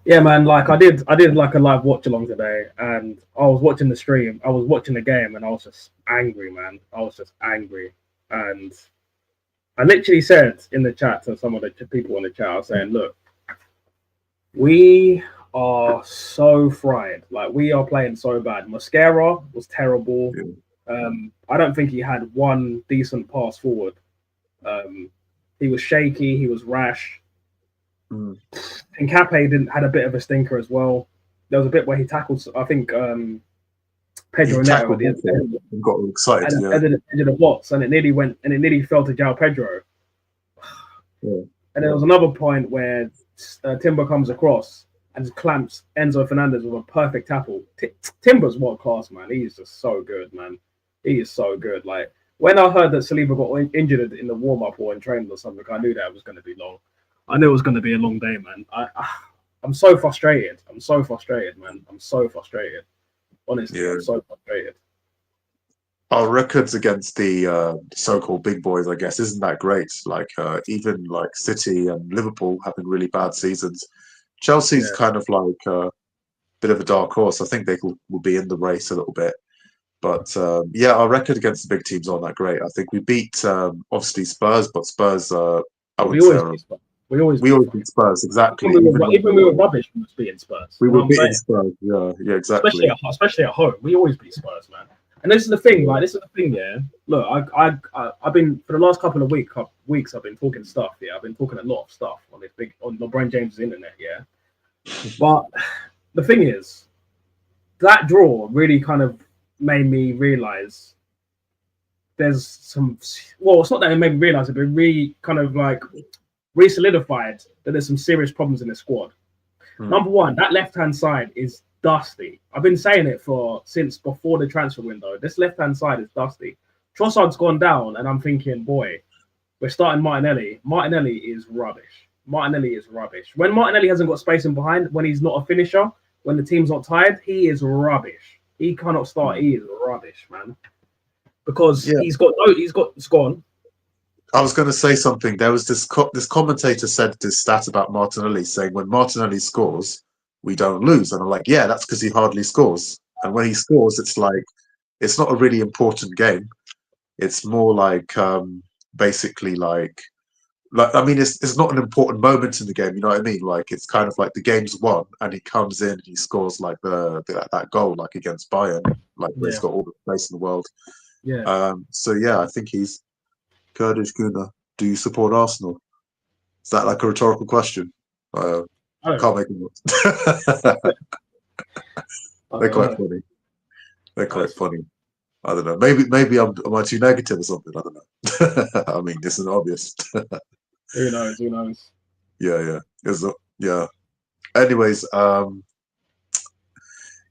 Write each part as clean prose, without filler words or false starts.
Yeah, man. Like I did like a live watch along today, and I was watching the stream. I was watching the game, and I was just angry, man. I was just angry, and I literally said in the chat to some of the people in the chat, I was saying, "Look, we are so fried. Like we are playing so bad. Mascara was terrible. Yeah. I don't think he had one decent pass forward. Um, he was shaky. He was rash. Mm. And Cape didn't had a bit of a stinker as well. There was a bit where he tackled, I think, He Pedro Neto at tackled the end, Neto and got all excited. Yeah, edge of the box, and it nearly went, and it nearly fell to João Pedro. yeah, And there was another point where Timber comes across and just clamps Enzo Fernandez with a perfect tackle. Timber's world class, man. He is just so good, man. He is so good. Like when I heard that Saliba got injured in the warm up or in training or something, I knew that it was going to be long. I knew it was going to be a long day, man. I'm so frustrated. I'm so frustrated, man. I'm so frustrated. Honestly, yeah. I'm so frustrated. Our records against the so-called big boys, I guess, isn't that great. Like even like City and Liverpool having really bad seasons. Chelsea's Yeah. kind of like a bit of a dark horse. I think they will be in the race a little bit. But yeah, our record against the big teams aren't that great. I think we beat obviously Spurs, but Spurs, I We would say, always beat Spurs. We always we beat always fucking beat Spurs Spurs. exactly. Even when Even we were rubbish, we was beating Spurs. we You know were what I'm beating saying? Spurs, yeah, yeah, exactly. Especially at home, we always beat Spurs, man. And this is the thing, Yeah, like this is the thing, yeah. Look, I've been for the last couple of weeks, I've been talking stuff, yeah. I've been talking a lot of stuff on this big on LeBron James's internet, yeah. But the thing is, that draw really kind of made me realize there's some. Well, it's not that it made me realize it, but it really kind of like re-solidified that there's some serious problems in the squad. mm, Number one, that left hand side is dusty. I've been saying it for since before the transfer window. This left hand side is dusty. Trossard's gone down, and I'm thinking, boy, we're starting Martinelli. Martinelli is rubbish. Martinelli is rubbish. When Martinelli hasn't got space in behind, when he's not a finisher, when the team's not tired, he is rubbish. He cannot start. mm. He is rubbish, man. Because Yeah. it's gone. I was going to say something. There was this commentator said this stat about Martinelli, saying when Martinelli scores, we don't lose, and I'm like, yeah, that's because he hardly scores. And when he scores, it's like it's not a really important game. It's more like basically like I mean, it's not an important moment in the game. You know what I mean? Like it's kind of like the game's won, and he comes in and he scores like that goal like against Bayern, like where he's Yeah, got all the place in the world. yeah. So yeah, I think he's Kurdish Guna. Do you support Arsenal? Is that like a rhetorical question? I don't Can't know. make it. I They're don't quite know. funny. They're quite That's, funny. I don't know. Maybe am I too negative or something? I don't know. I mean, this is obvious. who knows? Who knows? Yeah, yeah. Yeah. Anyways,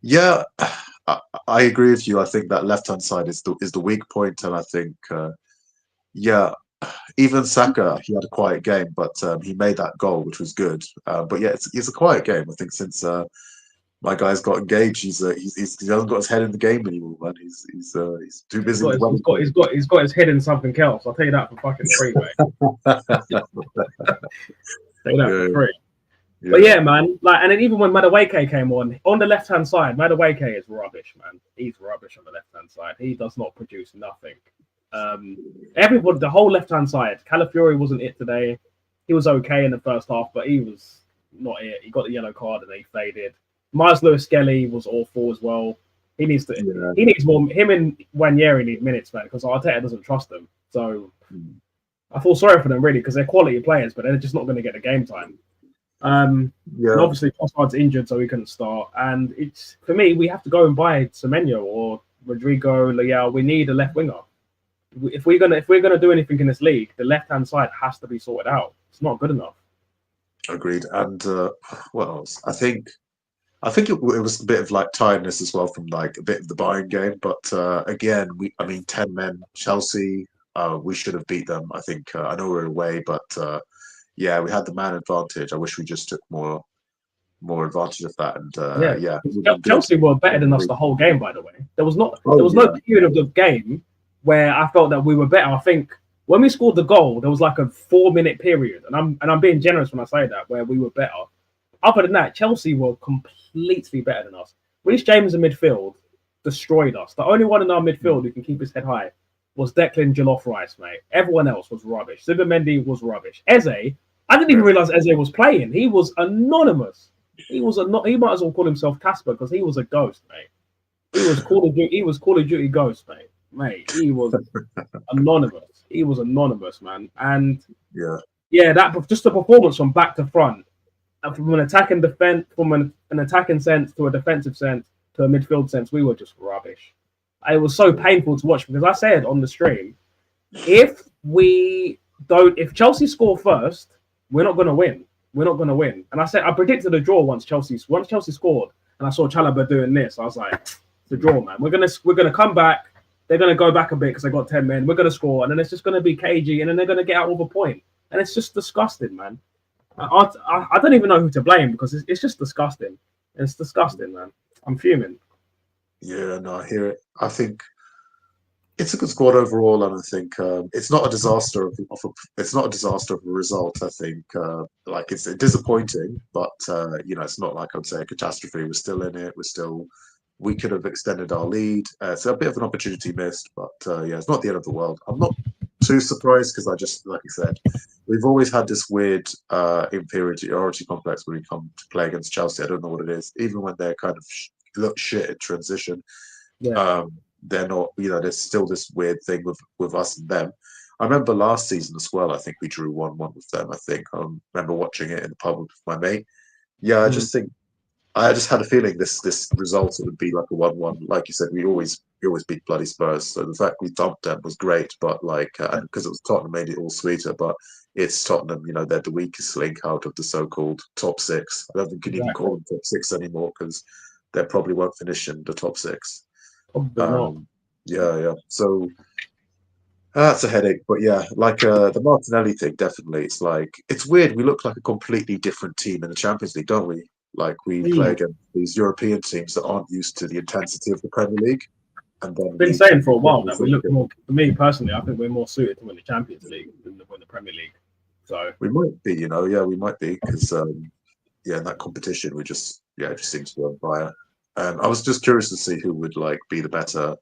yeah, I agree with you. I think that left hand side is the weak point, and I think yeah, even Saka he had a quiet game, but he made that goal, which was good. But yeah, it's a quiet game. I think since my guy's got engaged, he hasn't got his head in the game anymore, man. He's too He's busy got with his, he's wedding got he's got he's got his head in something else. I'll tell you that for fucking free, mate. Tell you that for yeah, free. But yeah, yeah, man. Like, and then even when Madueke came on the left hand side, Madueke is rubbish, man. He's rubbish on the left hand side. He does not produce nothing. Um, Everybody, the whole left hand side. Calafiori wasn't it today. He was okay in the first half, but he was not it. He got the yellow card and he faded. Miles Lewis Skelly was awful as well. He needs to. yeah. He needs more. Him and Wanyeri need minutes, man, because Arteta doesn't trust them. So Mm. I feel sorry for them really because they're quality players, but they're just not going to get the game time. And Yeah, obviously Trossard's injured, so he couldn't start. And it's for me, we have to go and buy Semenyo or Rodrigo Leal. We need a left winger. If we're gonna do anything in this league, the left hand side has to be sorted out. It's not good enough. agreed. And what else? I think it was a bit of like tiredness as well from like a bit of the Bayern game. But again, I mean, 10 men, Chelsea, we should have beat them. I think I know we're away, but yeah, we had the man advantage. I wish we just took more advantage of that. And Yeah, yeah, it would have been good. Chelsea were better than us the whole game. By the way, there Oh was no yeah, period of the game where I felt that we were better. I think when we scored the goal, there was like a 4 minute period, and I'm being generous when I say that where we were better. other than that, Chelsea were completely better than us. Reece James in midfield destroyed us. The only one in our midfield who can keep his head high was Declan Jollof Rice, mate. Everyone else was rubbish. Zubimendi was rubbish. Eze, I didn't even realize Eze was playing. He was anonymous. He might as well call himself Casper because he was a ghost, mate. He was Call of Duty Ghost, mate. Mate, he was anonymous. He was anonymous, man. And that just the performance from back to front, from an attacking defense, from an attacking sense to a defensive sense to a midfield sense, we were just rubbish. It was so painful to watch because I said on the stream, if Chelsea score first, we're not going to win. We're not going to win. And I predicted a draw once Chelsea scored, and I saw Chalobah doing this. I was like, it's a draw, man. We're gonna come back. They're gonna go back a bit because they got 10 men. We're gonna score, and then it's just gonna be cagey, and then they're gonna get out with a point. And it's just disgusting, man. I don't even know who to blame because it's just disgusting. It's disgusting, man. I'm fuming. Yeah, no, I hear it. I think it's a good squad overall, and I think it's not a disaster of a result. I think it's disappointing, but it's not like I'd say a catastrophe. We're still in it. We could have extended our lead. It's a bit of an opportunity missed, but it's not the end of the world. I'm not too surprised because I just, like I said, we've always had this weird inferiority complex when we come to play against Chelsea. I don't know what it is. Even when they're kind of look shit in transition, they're not. There's still this weird thing with us and them. I remember last season as well. I think we drew 1-1 with them. I think I remember watching it in the pub with my mate. Yeah, I just think. I just had a feeling this result would be like a 1-1. Like you said, we always beat bloody Spurs. So the fact we dumped them was great, but because it was Tottenham, made it all sweeter. But it's Tottenham, they're the weakest link out of the so-called top six. I don't think you can even call them top six anymore because they probably won't finish in the top six. Yeah. So that's a headache. But yeah, the Martinelli thing, definitely. It's weird. We look like a completely different team in the Champions League, don't we? Like we play against these European teams that aren't used to the intensity of the Premier League. And then I've been saying for a while that we look more. For me personally, I think we're more suited to win the Champions League than to win the Premier League. So we might be, we might be because in that competition it just seems to be on fire. I was just curious to see who would be the better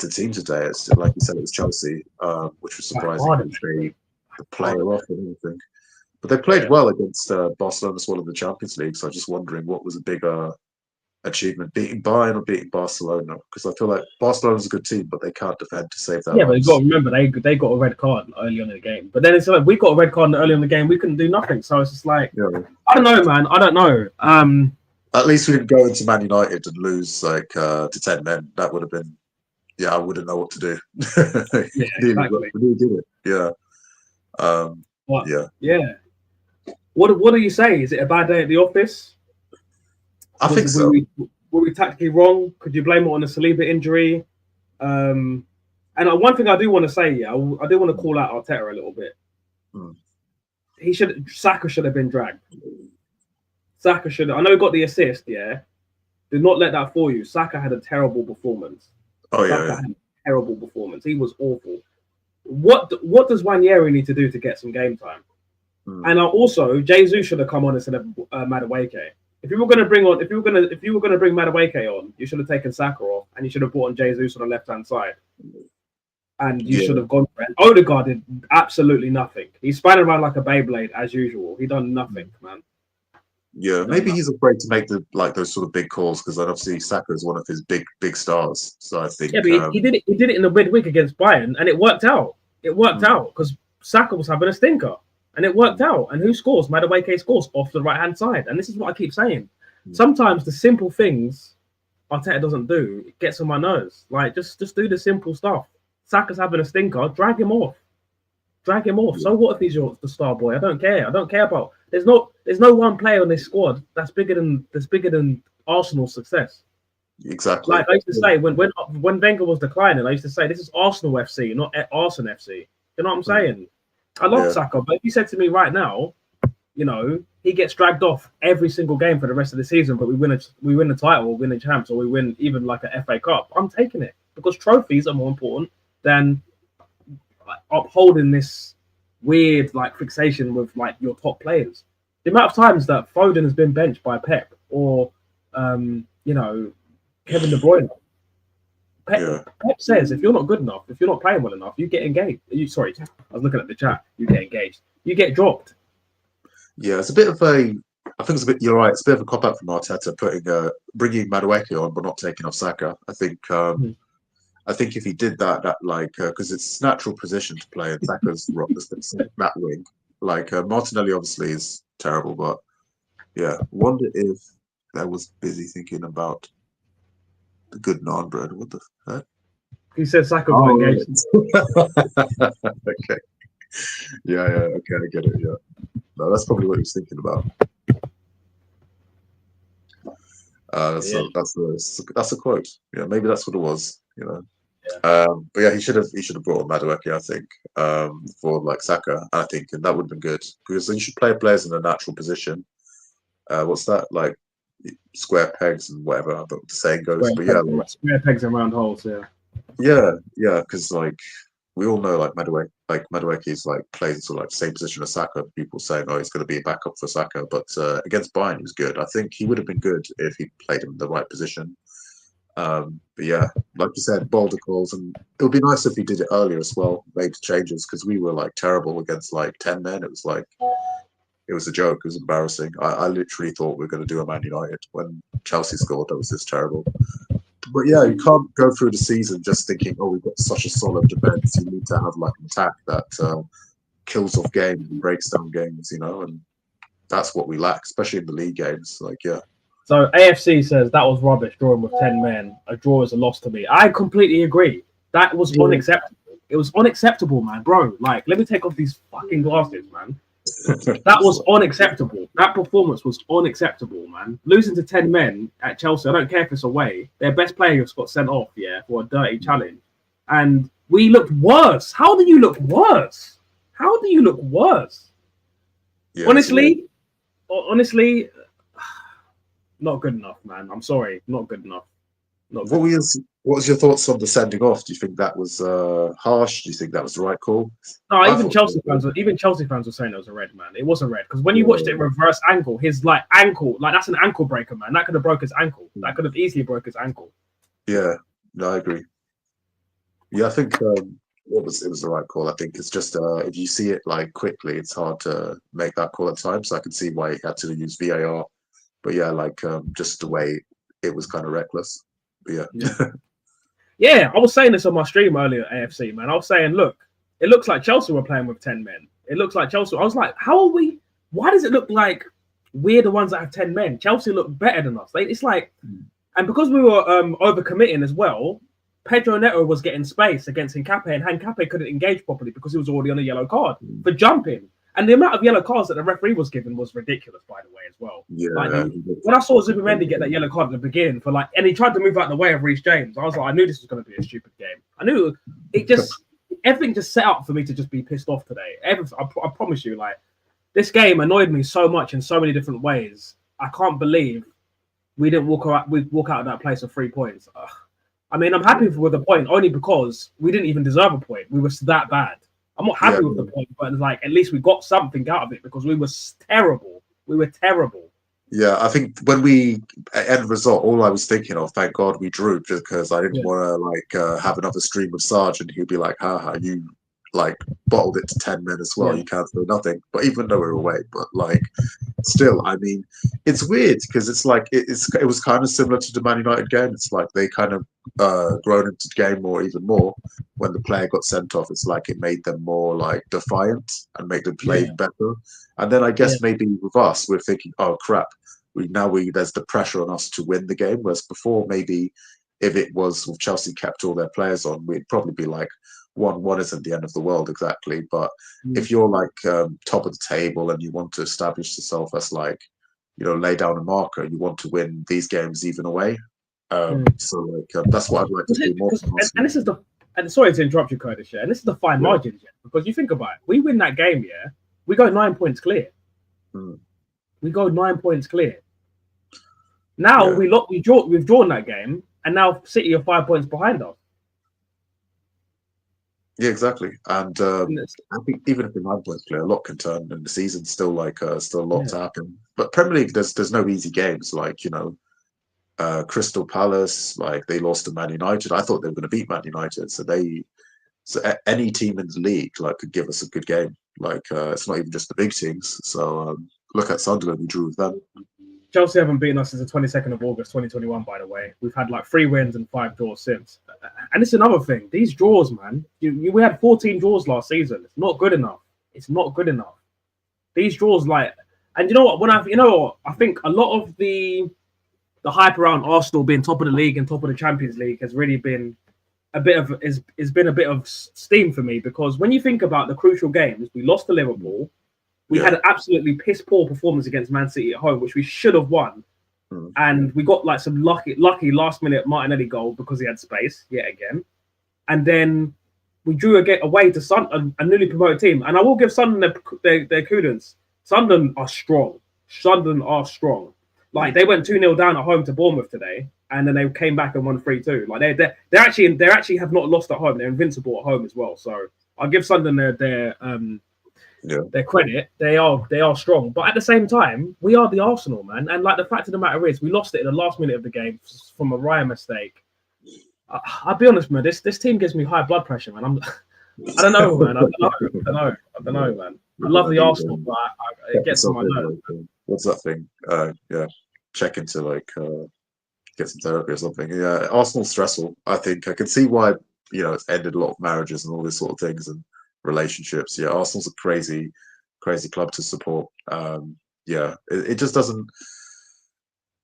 team today. It's like you said, it was Chelsea, which was surprising. They play off and everything. But they played well against Barcelona as well in the Champions League. So I'm just wondering what was a bigger achievement, beating Bayern or beating Barcelona? Because I feel like Barcelona's a good team, but they can't defend to save their lives. But you've got to remember, they got a red card early on in the game. But then it's like we got a red card early on in the game. We couldn't do nothing. So it's just like, I don't know, man. I don't know. At least we didn't go into Man United and lose to 10 men. That would have been, I wouldn't know what to do. Exactly. We did it. Yeah. What do you say? Is it a bad day at the office? I think so. Were we tactically wrong? Could you blame it on the Saliba injury? And one thing I do want to say, I do want to call out Arteta a little bit. Saka should have been dragged. Saka should. I know he got the assist. Yeah, do not let that fool you. Saka had a terrible performance. Saka had a terrible performance. He was awful. What does Wanyeri need to do to get some game time? And also, Jesus should have come on instead of Madueke. If you were going to bring Madueke on, you should have taken Saka off, and you should have brought on Jesus on the left-hand side. And you should have gone for it. Odegaard did absolutely nothing. He span around like a Beyblade as usual. He done nothing, man. Yeah, maybe he's afraid to make those sort of big calls because obviously Saka is one of his big stars. So I think but he did it. He did it in the midweek against Bayern, and it worked out. It worked out because Saka was having a stinker. And it worked out. And who scores? Madueke scores off the right-hand side. And this is what I keep saying. Sometimes the simple things Arteta doesn't do, it gets on my nerves. Just do the simple stuff. Saka's having a stinker. Drag him off. So what if he's the star boy? I don't care. I don't care about. There's no one player on this squad that's bigger than Arsenal's success. Exactly. Like I used to say when Wenger was declining, I used to say this is Arsenal FC, not Arsenal FC. You know what I'm saying? I love Saka, but if you said to me right now, he gets dragged off every single game for the rest of the season, but we win the title, or win the champs, or we win even like a FA Cup, I'm taking it because trophies are more important than upholding this weird fixation with your top players. The amount of times that Foden has been benched by Pep or you know, Kevin De Bruyne. Pep says if you're not good enough, if you're not playing well enough, you get engaged. Sorry, I was looking at the chat. You get engaged. You get dropped. Yeah, it's a bit of a. I think it's a bit. You're right. It's a bit of a cop out from Arteta bringing Madueke on but not taking off Saka. I think. I think if he did that like because it's his natural position to play, and Saka's that wing. Like Martinelli obviously is terrible, but yeah, wonder if I was busy thinking about the good naan bread. What the heck? He said Saka got engaged. Okay. Yeah. Okay, I get it. Yeah. No, that's probably what he was thinking about. That's a quote. Yeah, maybe that's what it was. You know. Yeah. But yeah, he should have brought on Madueke, I think, for like Saka. I think, and that would have been good because you should play players in a natural position. What's that like? Square pegs and whatever the saying goes. Square pegs and round holes. Yeah, because like we all know, like Madueke's like plays sort of like the same position as Saka. People saying, oh, he's going to be a backup for Saka, but against Bayern, he was good. I think he would have been good if he played him in the right position. But yeah, like you said, bolder calls, and it would be nice if he did it earlier as well, made changes because we were like terrible against like 10 men. It was like it was a joke. It was embarrassing. I literally thought we were going to do a Man United when Chelsea scored. That was just terrible. But yeah, you can't go through the season just thinking, oh, we've got such a solid defense. You need to have like an attack that kills off games and breaks down games, and that's what we lack, especially in the league games. Like, yeah. So AFC says that was rubbish drawing with 10 men. A draw is a loss to me. I completely agree. That was unacceptable. It was unacceptable, man, bro. Like, let me take off these fucking glasses, man. That was unacceptable. That performance was unacceptable, man. Losing to 10 men at Chelsea, I don't care if it's away. Their best player just got sent off, for a dirty challenge. And we looked worse. How do you look worse? Yeah, honestly, not good enough, man. I'm sorry, not good enough. What was your thoughts on the sending off? Do you think that was harsh? Do you think that was the right call? No, even Chelsea fans were saying it was a red, man. It wasn't red because when you watched it reverse ankle, his ankle, that's an ankle breaker, man. That could have broke his ankle. That could have easily broke his ankle. Yeah, no, I agree. Yeah, I think it was the right call. I think it's just if you see it like quickly, it's hard to make that call at times. So I can see why he had to use VAR. But yeah, just the way it was kind of reckless. But yeah, I was saying this on my stream earlier, AFC, man. I was saying, look, it looks like Chelsea were playing with 10 men. It looks like Chelsea. I was like, why does it look like we're the ones that have 10 men? Chelsea look better than us. It's like, and because we were overcommitting as well, Pedro Neto was getting space against Hincapié, and Hincapié couldn't engage properly because he was already on a yellow card for jumping. And the amount of yellow cards that the referee was given was ridiculous, by the way, as well. Yeah. When I saw Zubimendi get that yellow card at the beginning and he tried to move out the way of Reece James, I was like, I knew this was going to be a stupid game. I knew everything just set up for me to just be pissed off today. I promise you, this game annoyed me so much in so many different ways. I can't believe we didn't walk out of that place with 3 points. I mean, I'm happy with the point only because we didn't even deserve a point. We were that bad. I'm not happy with the point, but at least we got something out of it because we were terrible. We were terrible. Yeah, I think when we end result, all I was thinking of, thank God we drew, because I didn't want to have another stream with Sarge and he'd be like, haha, you bottled it to 10 men as well. You can't do nothing. But even though we're away, but still, I mean, it's weird because it's it was kind of similar to the Man United game. It's like they kind of grown into the game even more when the player got sent off. It's like it made them more defiant and made them play better. And then I guess maybe with us, we're thinking, oh crap, there's the pressure on us to win the game. Whereas before, maybe if it was with Chelsea kept all their players on, we'd probably be 1-1 isn't the end of the world exactly, but if you're top of the table and you want to establish yourself as lay down a marker, you want to win these games even away. So that's what I'd like to do more. And this is sorry to interrupt you, Curtis, and this is the fine margins, because you think about it, we win that game, we go 9 points clear. We go 9 points clear. Now we've drawn that game, and now City are 5 points behind us. Yeah, exactly. And And it's, I think even if the 9 points clear, a lot can turn, and the season's still still a lot yeah, to happen. But Premier League, there's no easy games. Like Crystal Palace, like they lost to Man United. I thought they were going to beat Man United, any team in the league like could give us a good game. Like it's not even just the big teams. So look at Sunderland, we drew with them. Chelsea haven't beaten us since the 22nd of August, 2021, by the way. We've had like 3 wins and 5 draws since. And it's another thing. These draws, man, we had 14 draws last season. It's not good enough. It's not good enough. These draws, like, and you know what? I think a lot of the hype around Arsenal being top of the league and top of the Champions League has really been has been a bit of steam for me, because when you think about the crucial games, we lost to Liverpool. We had an absolutely piss poor performance against Man City at home, which we should have won. And we got like some lucky last minute Martinelli goal because he had space yet again. And then we drew away to a newly promoted team. And I will give Sunderland their kudos. Sunderland are strong. Like they went 2-0 down at home to Bournemouth today, and then they came back and won 3-2. Like they actually have not lost at home. They're invincible at home as well. So I'll give Sunderland their credit. They are strong, but at the same time, we are the Arsenal, man. And like the fact of the matter is, we lost it in the last minute of the game from a Ryan mistake. I'll be honest, man. This team gives me high blood pressure, man. I don't know, man. I don't know, man. I love the Arsenal, but it gets on my nerves. What's that thing? Check into get some therapy or something. Yeah, Arsenal's stressful. I think I can see why it's ended a lot of marriages and all this sort of things and relationships. Yeah, Arsenal's a crazy club to support. It just doesn't.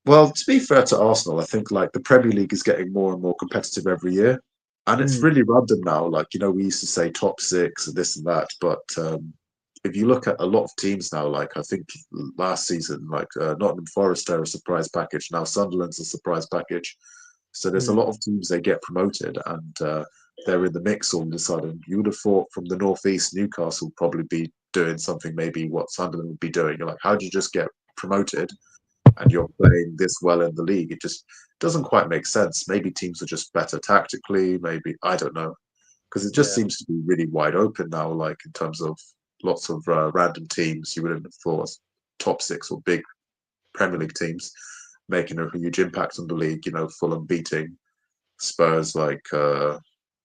Well, to be fair to Arsenal, I think like the Premier League is getting more and more competitive every year, and it's really random now. Like we used to say top 6 and this and that, but if you look at a lot of teams now, like I think last season, like Nottingham Forest are a surprise package. Now Sunderland's a surprise package. So there's a lot of teams they get promoted, and they're in the mix all of a sudden. You would have thought from the northeast, Newcastle would probably be doing something, maybe what Sunderland would be doing. You're like, how do you just get promoted and you're playing this well in the league? It just doesn't quite make sense. Maybe teams are just better tactically. Maybe, I don't know, because it just seems to be really wide open now. Like in terms of lots of random teams, you wouldn't have thought top 6 or big Premier League teams making a huge impact on the league. Fulham beating Spurs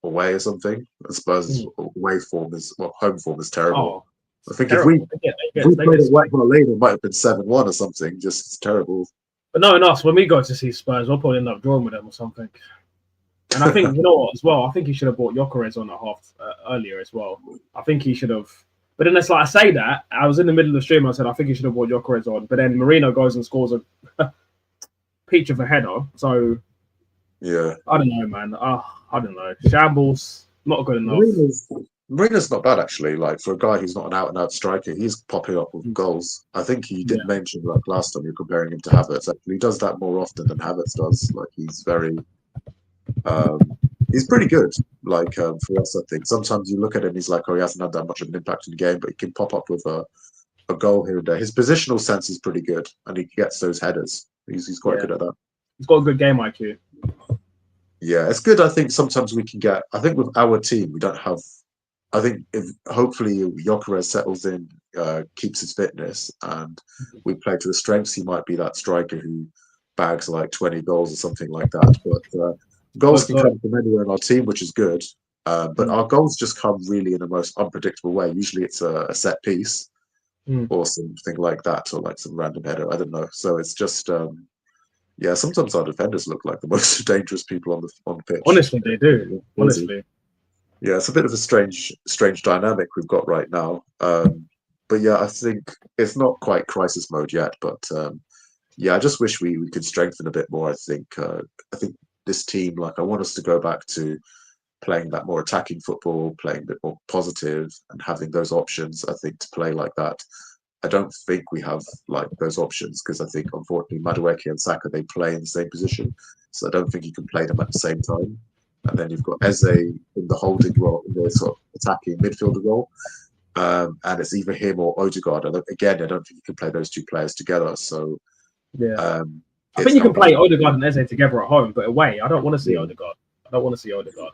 away or something. Spurs away form home form is terrible. I think if we played at White Hart Lane, it might have been 7-1 or something. Just terrible. But knowing us, when we go to see Spurs, we'll probably end up drawing with them or something. And I think, you know what, as well, I think he should have brought Gyökeres on at half earlier as well. I think he should have. But then it's like, I say that, I was in the middle of the stream, I said, I think he should have brought Gyökeres on. But then Marino goes and scores a peach of a header. So, yeah. I don't know, man. I don't know. Shambles, not good enough. Marino's not bad, actually. Like, for a guy who's not an out-and-out striker, he's popping up with goals. I think he did mention, like, last time you're comparing him to Havertz. Actually, he does that more often than Havertz does. Like, he's very... he's pretty good, like, for us, I think. Sometimes you look at him, he's like, he hasn't had that much of an impact in the game, but he can pop up with a goal here and there. His positional sense is pretty good, and he gets those headers. He's quite good at that. He's got a good game IQ. Yeah, it's good. I think sometimes we can get... I think with our team, we don't have... I think if hopefully Gyökeres settles in, keeps his fitness, and we play to his strengths, he might be that striker who bags like 20 goals or something like that. But goals can come from anywhere in our team, which is good. But our goals just come really in the most unpredictable way. Usually it's a set piece or something like that, or like some random header. I don't know. So it's just... sometimes our defenders look like the most dangerous people on the pitch. Honestly, they do. Honestly. Yeah, it's a bit of a strange dynamic we've got right now. But yeah, I think it's not quite crisis mode yet. But I just wish we could strengthen a bit more. I think this team, like, I want us to go back to playing that more attacking football, playing a bit more positive, and having those options. I think to play like that. I don't think we have like those options, because I think unfortunately Madueke and Saka, they play in the same position, so I don't think you can play them at the same time. And then you've got Eze in the holding role, in the sort of attacking midfielder role, and it's either him or Odegaard. I don't think you can play those two players together. So I think you can play Odegaard and Eze together at home, but away, I don't want to see Odegaard. I don't want to see Odegaard.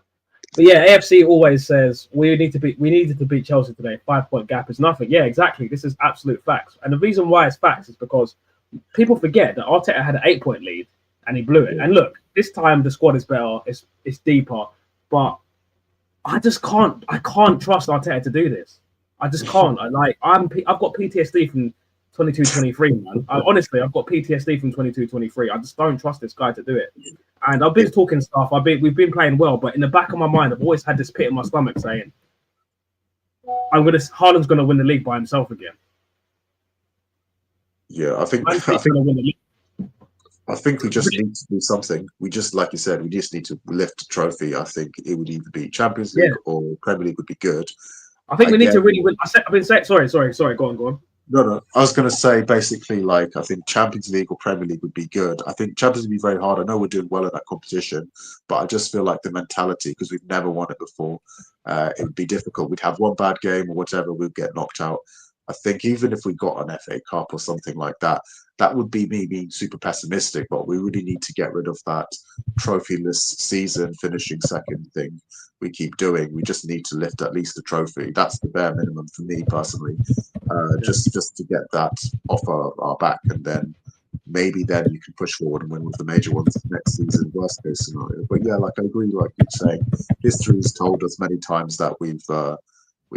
But yeah, AFC always says we needed to beat Chelsea today. 5 point gap is nothing. Yeah, exactly. This is absolute facts. And the reason why it's facts is because people forget that Arteta had an 8 point lead and he blew it. Yeah. And look, this time the squad is better, it's deeper, but I can't trust Arteta to do this. I just can't. I've got PTSD from 22-23, man. Honestly, I've got PTSD from 22-23. I just don't trust this guy to do it. And I've been talking stuff. We've been playing well, but in the back of my mind, I've always had this pit in my stomach saying, Haaland's gonna win the league by himself again. Yeah, I think we just need to do something. We just, like you said, we just need to lift a trophy. I think it would either be Champions League or Premier League would be good. I think we need to really win. I've been saying, sorry. Go on. No. I was going to say basically, like, I think Champions League or Premier League would be good. I think Champions League would be very hard. I know we're doing well in that competition, but I just feel like the mentality, because we've never won it before, it would be difficult. We'd have one bad game or whatever, we'd get knocked out. I think even if we got an FA Cup or something like that, that would be me being super pessimistic, but we really need to get rid of that trophy-less season, finishing second thing we keep doing. We just need to lift at least a trophy. That's the bare minimum for me personally, just to get that off our back, and then maybe then you can push forward and win one of the major ones next season, worst case scenario. But yeah, like I agree, like you're saying, history's told us many times that we've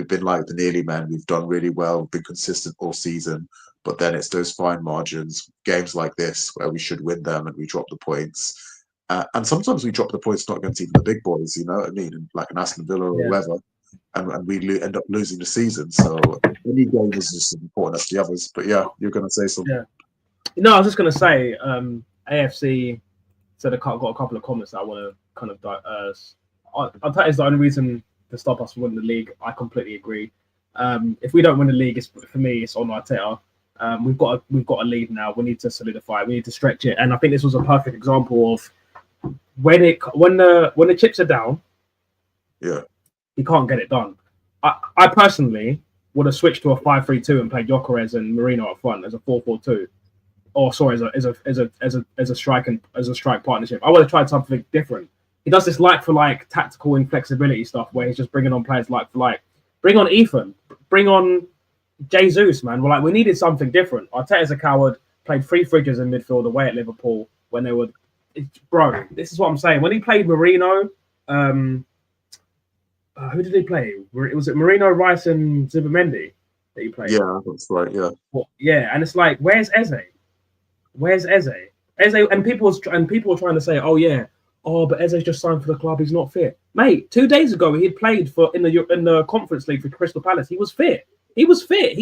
been like the nearly men. We've done really well, been consistent all season, but then it's those fine margins, games like this where we should win them and we drop the points. And sometimes we drop the points not against even the big boys, you know what I mean? Like an Aston Villa or whoever, and we end up losing the season. So any game is just as important as the others. But yeah, you're going to say something. Yeah. No, I was just going to say, AFC said got a couple of comments that I want to kind of I'll tell you, it's the only reason to stop us from winning the league. I completely agree. If we don't win the league, for me, it's on Arteta. We've got a lead now. We need to solidify. We need to stretch it. And I think this was a perfect example of when the chips are down. Yeah, he can't get it done. I personally would have switched to a 5-3-2 and played Gyökeres and Marino up front as a 4-4-2. Or sorry, as a strike partnership. I would have tried something different. He does this like for like tactical inflexibility stuff where he's just bringing on players like for like. Bring on Ethan. Bring on Jesus, man. We're like, we needed something different. Arteta's a coward. Played 3 fridges in midfield away at Liverpool when they were. Bro, this is what I'm saying. When he played Marino, who did he play? Was it Marino, Rice, and Zubimendi that he played? Yeah, that's right. Yeah. Well, yeah, and it's like, where's Eze? Where's Eze? And people were trying to say, but Eze's just signed for the club. He's not fit, mate. 2 days ago, he had played in the Conference League for Crystal Palace. He was fit. He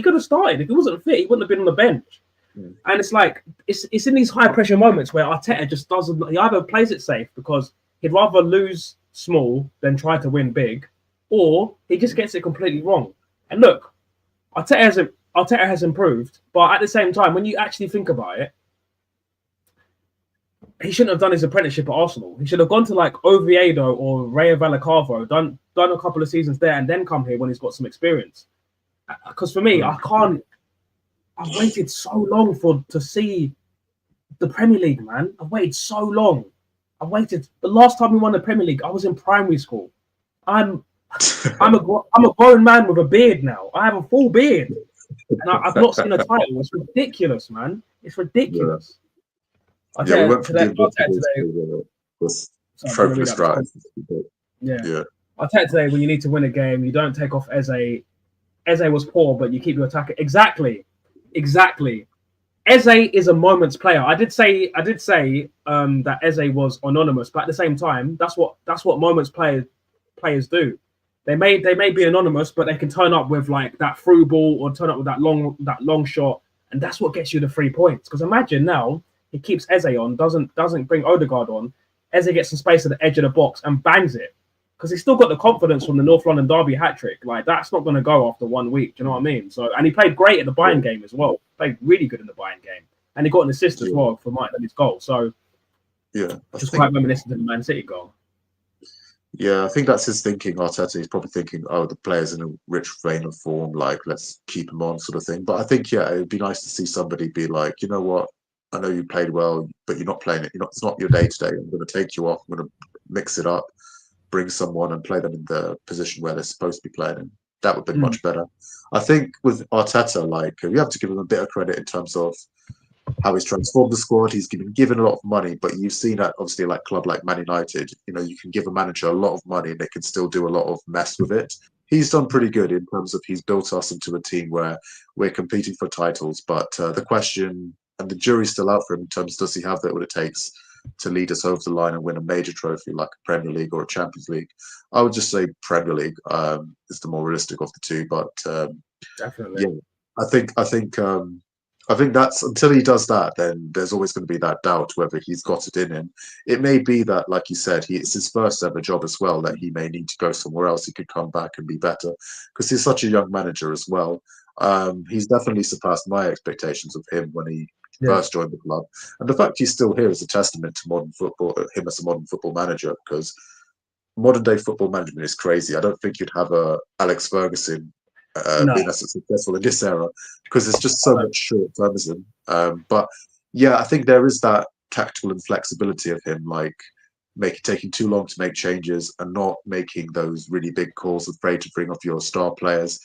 could have started. If he wasn't fit, he wouldn't have been on the bench. And it's like it's in these high pressure moments where Arteta just doesn't. He either plays it safe because he'd rather lose small than try to win big, or he just gets it completely wrong. And look, Arteta has improved, but at the same time, when you actually think about it, he shouldn't have done his apprenticeship at Arsenal. He should have gone to like Oviedo or Rayo Vallecano, done a couple of seasons there, and then come here when he's got some experience. Because for me, I've waited so long to see the Premier League, man. I've waited so long. The last time we won the Premier League, I was in primary school. I'm a grown man with a beard now. I have a full beard, and I've not seen a title. It's ridiculous, man. It's ridiculous. Yeah, we went for the trophy drive. Yeah. I'll tell you today, when you need to win a game, you don't take off Eze. Eze was poor, but you keep your attacker. Exactly. Eze is a moment's player. I did say that Eze was anonymous, but at the same time, that's what moments players do. They may be anonymous, but they can turn up with like that through ball or turn up with that long shot, and that's what gets you the 3 points. Because imagine now he keeps Eze on, doesn't bring Odegaard on. Eze gets some space at the edge of the box and bangs it. Because he's still got the confidence from the North London Derby hat-trick. Like, that's not going to go after 1 week. Do you know what I mean? So, and he played great in the Bayern game as well. Played really good in the Bayern game. And he got an assist as well for Martinelli's goal. So, just quite reminiscent of the Man City goal. Yeah, I think that's his thinking, Arteta. He's probably thinking, the player's in a rich vein of form. Like, let's keep him on sort of thing. But I think, it'd be nice to see somebody be like, you know what? I know you played well, but you're not playing it. It's not your day-to-day. I'm going to take you off. I'm going to mix it up. bring someone and play them in the position where they're supposed to be playing in. That would have been Mm. much better. I think with Arteta, like we have to give him a bit of credit in terms of how he's transformed the squad. He's been given a lot of money, but you've seen that obviously like club like Man United, you know, you can give a manager a lot of money and they can still do a lot of mess with it. He's done pretty good in terms of he's built us into a team where we're competing for titles. But the question and the jury's still out for him in terms does he have that what it takes to lead us over the line and win a major trophy like a Premier League or a Champions League? I would just say Premier League is the more realistic of the two. But Definitely. yeah, I think that's until he does that, then there's always going to be that doubt whether he's got it in him. It may be that, like you said, it's his first ever job as well, that he may need to go somewhere else. He could come back and be better because he's such a young manager as well. He's definitely surpassed my expectations of him when he first joined the club. And the fact he's still here is a testament to modern football, him as a modern football manager, because modern day football management is crazy. I don't think you'd have a Alex Ferguson No. being as successful in this era because there's just so much short termism. But yeah, I think there is that tactical inflexibility of him, like taking too long to make changes and not making those really big calls, afraid to bring off your star players,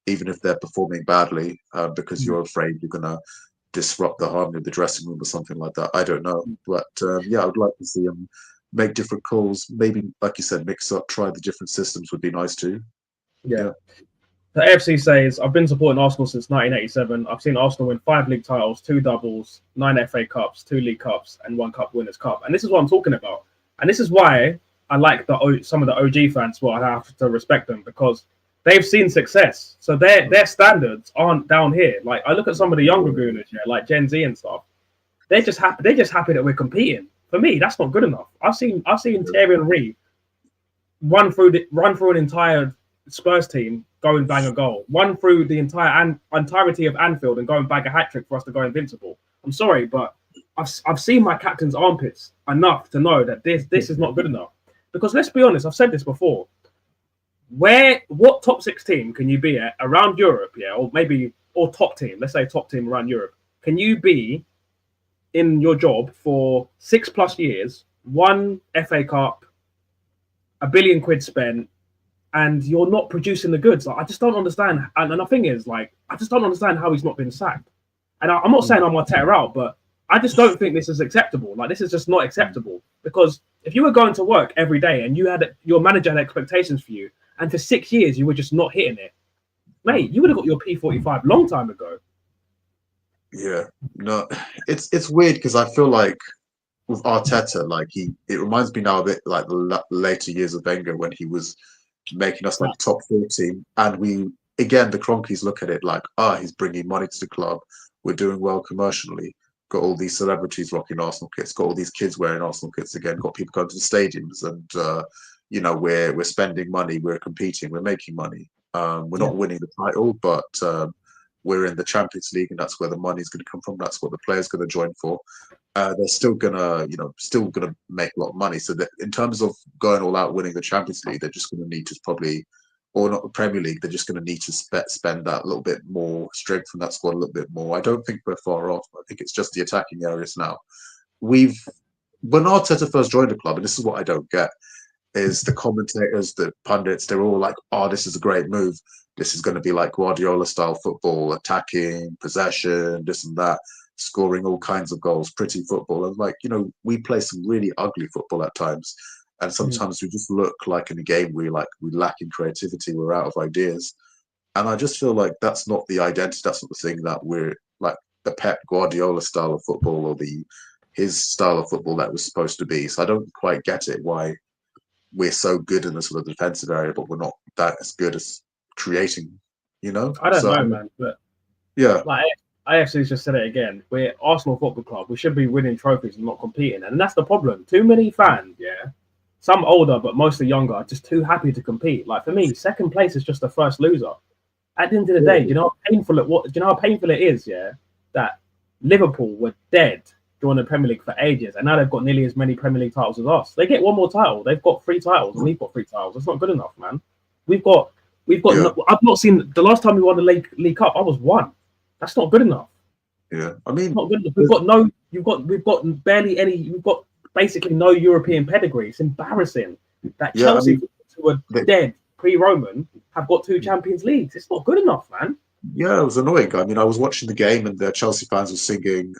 even if they're performing badly, because you're afraid you're going to disrupt the harmony of the dressing room or something like that. I don't know. But yeah, I would like to see him make different calls. Maybe, like you said, mix up, try the different systems would be nice too. Yeah. The AFC says, I've been supporting Arsenal since 1987. I've seen Arsenal win 5 league titles, 2 doubles, 9 FA Cups, 2 League Cups, and 1 Cup Winners' Cup. And this is what I'm talking about. And this is why I like some of the OG fans. Well, I have to respect them because they've seen success. So their standards aren't down here. Like, I look at some of the younger gooners, like Gen Z and stuff. They're just happy that we're competing. For me, that's not good enough. I've seen Thierry Henry run through an entire Spurs team, go and bang a goal, run through the entirety of Anfield and go and bag a hat trick for us to go invincible. I'm sorry, but I've seen my captain's armpits enough to know that this is not good enough. Because let's be honest, I've said this before. What top 6 team can you be at around Europe, or top team? Let's say top team around Europe. Can you be in your job for 6+ years, 1 FA Cup, £1 billion spent, and you're not producing the goods? Like, I just don't understand. And the thing is, like, I just don't understand how he's not been sacked. And I'm not saying I'm going to tear out, but I just don't think this is acceptable. Like, this is just not acceptable. Because if you were going to work every day and your manager had expectations for you, and for 6 years you were just not hitting it, mate, you would have got your P45 long time ago. Yeah, no, it's weird because I feel like with Arteta, like it reminds me now a bit like the later years of Wenger when he was making us like top 4 team, and the Cronkies look at it like, he's bringing money to the club, we're doing well commercially, got all these celebrities rocking Arsenal kits, got all these kids wearing Arsenal kits again, got people going to the stadiums, and we're spending money, we're competing, we're making money. We're not winning the title, but we're in the Champions League, and that's where the money's going to come from. That's what the players going to join for. They're still gonna make a lot of money. So that in terms of going all out winning the Champions League, they're just going to need to probably, or not the Premier League, they're just going to need to spend that little bit more, strengthen that squad a little bit more. I don't think we're far off. I think it's just the attacking areas now. When Arteta first joined the club, and this is what I don't get, is the commentators, the pundits, they're all like, this is a great move. This is going to be like Guardiola-style football, attacking, possession, this and that, scoring all kinds of goals, pretty football. And like, we play some really ugly football at times. And sometimes we just look like in a game we lack in creativity, we're out of ideas. And I just feel like that's not the identity, that's not the thing that we're like the Pep Guardiola style of football or his style of football that was supposed to be. So I don't quite get it why we're so good in the sort of defensive area, but we're not that as good as creating, I don't know, man. But yeah, like AFC's just said it again. We're Arsenal Football Club. We should be winning trophies and not competing. And that's the problem. Too many fans, some older, but mostly younger, are just too happy to compete. Like for me, second place is just the first loser. At the end of the day, do you know how painful it is, that Liverpool were dead during the Premier League for ages, and now they've got nearly as many Premier League titles as us. They get one more title. They've got 3 titles, and we've got 3 titles. That's not good enough, man. We've got. I've not seen the last time we won the League Cup. I was 1. That's not good enough. Yeah, I mean, not good enough. We've got barely any. We've got basically no European pedigree. It's embarrassing. that Yeah, I Chelsea, mean, who were they, dead pre-Roman, have got 2 Champions Leagues. It's not good enough, man. yeah, it was annoying. I mean, I was watching the game and the Chelsea fans were singing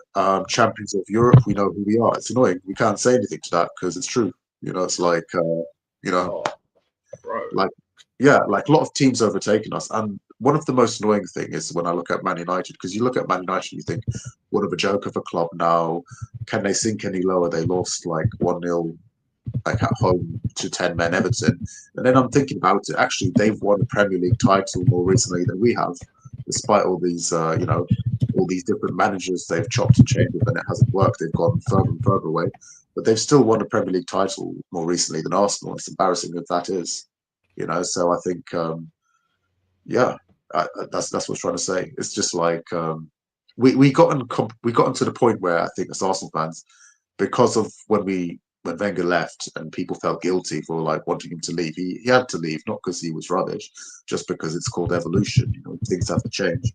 "Champions of Europe, we know who we are." It's annoying. We can't say anything to that because it's true. It's like, you know, Oh, bro. like yeah, like a lot of teams overtaking us. And one of the most annoying thing is when I look at Man United, because you look at Man United and you think, what of a joke of a club now? Can they sink any lower? They lost like 1-0 like at home to 10 men Everton. And then I'm thinking about it. Actually, they've won a Premier League title more recently than we have, despite all these, all these different managers they've chopped and changed with, and it hasn't worked. They've gone further and further away, but they've still won a Premier League title more recently than Arsenal. It's embarrassing if that is, So I think, yeah, that's what I was trying to say. It's just like we got into the point where I think as Arsenal fans, because of when Wenger left and people felt guilty for like wanting him to leave. He had to leave, not because he was rubbish, just because it's called evolution. Things have to change.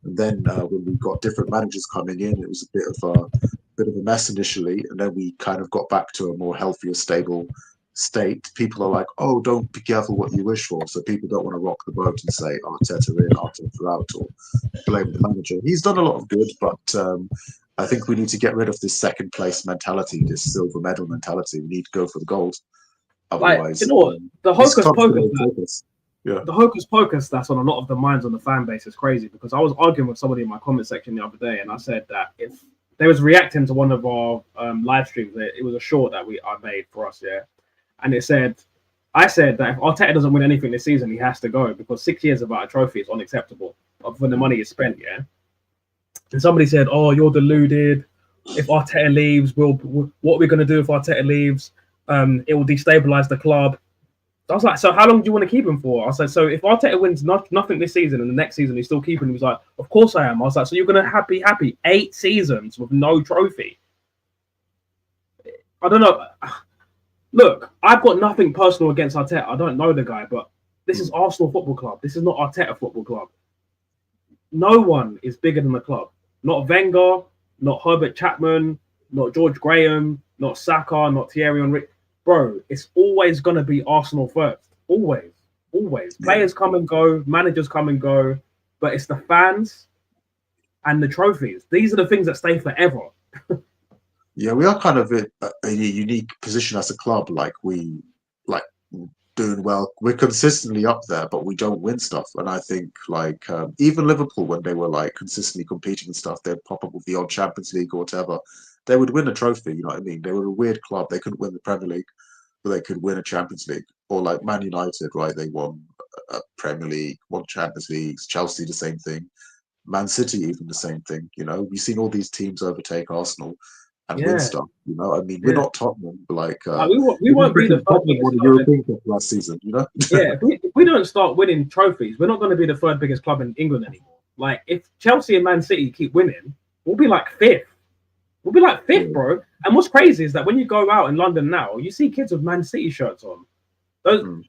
And then when we got different managers coming in, it was a bit of a mess initially, and then we kind of got back to a more healthier, stable state. People are like, "Oh, don't be careful what you wish for." So people don't want to rock the boat and say Arteta in, Arteta out, or blame the manager. He's done a lot of good, but I think we need to get rid of this second place mentality, this silver medal mentality. We need to go for the gold. Like, Otherwise, you know what? The this hocus club's going pocus, to take us. Yeah. the hocus pocus that's on a lot of the minds on the fan base is crazy, because I was arguing with somebody in my comment section the other day, and I said that if they was reacting to one of our live streams, it was a short that I made for us, yeah, and I said that if Arteta doesn't win anything this season, he has to go, because 6 years without a trophy is unacceptable when the money is spent, yeah. And somebody said, "Oh, you're deluded. If Arteta leaves, what are we going to do if Arteta leaves? It will destabilize the club." I was like, "So how long do you want to keep him for?" I said, "So if Arteta wins nothing this season and the next season he's still keeping him," he was like, "Of course I am." I was like, "So you're going to be happy 8 seasons with no trophy?" I don't know. Look, I've got nothing personal against Arteta. I don't know the guy, but this is Arsenal Football Club. This is not Arteta Football Club. No one is bigger than the club. Not Wenger, not Herbert Chapman, not George Graham, not Saka, not Thierry Henry. Bro, it's always going to be Arsenal first. Always. Always. Yeah. Players come and go, managers come and go, but it's the fans and the trophies. These are the things that stay forever. Yeah, we are kind of in a unique position as a club. Like doing well. We're consistently up there, but we don't win stuff. And I think even Liverpool, when they were like consistently competing and stuff, they'd pop up with the odd Champions League or whatever. They would win a trophy. You know what I mean? They were a weird club. They couldn't win the Premier League, but they could win a Champions League. Or like Man United, right? They won a Premier League, won Champions Leagues. Chelsea, the same thing. Man City, even the same thing. We've seen all these teams overtake Arsenal and win Yeah. stuff. I mean, we're not Tottenham, but we won't be the third Tottenham won biggest a club. European Cup last season. Yeah, if we don't start winning trophies, we're not going to be the third biggest club in England anymore. Like, if Chelsea and Man City keep winning, we'll be like fifth. We'll be like fifth, bro. And what's crazy is that when you go out in London now, you see kids with Man City shirts on.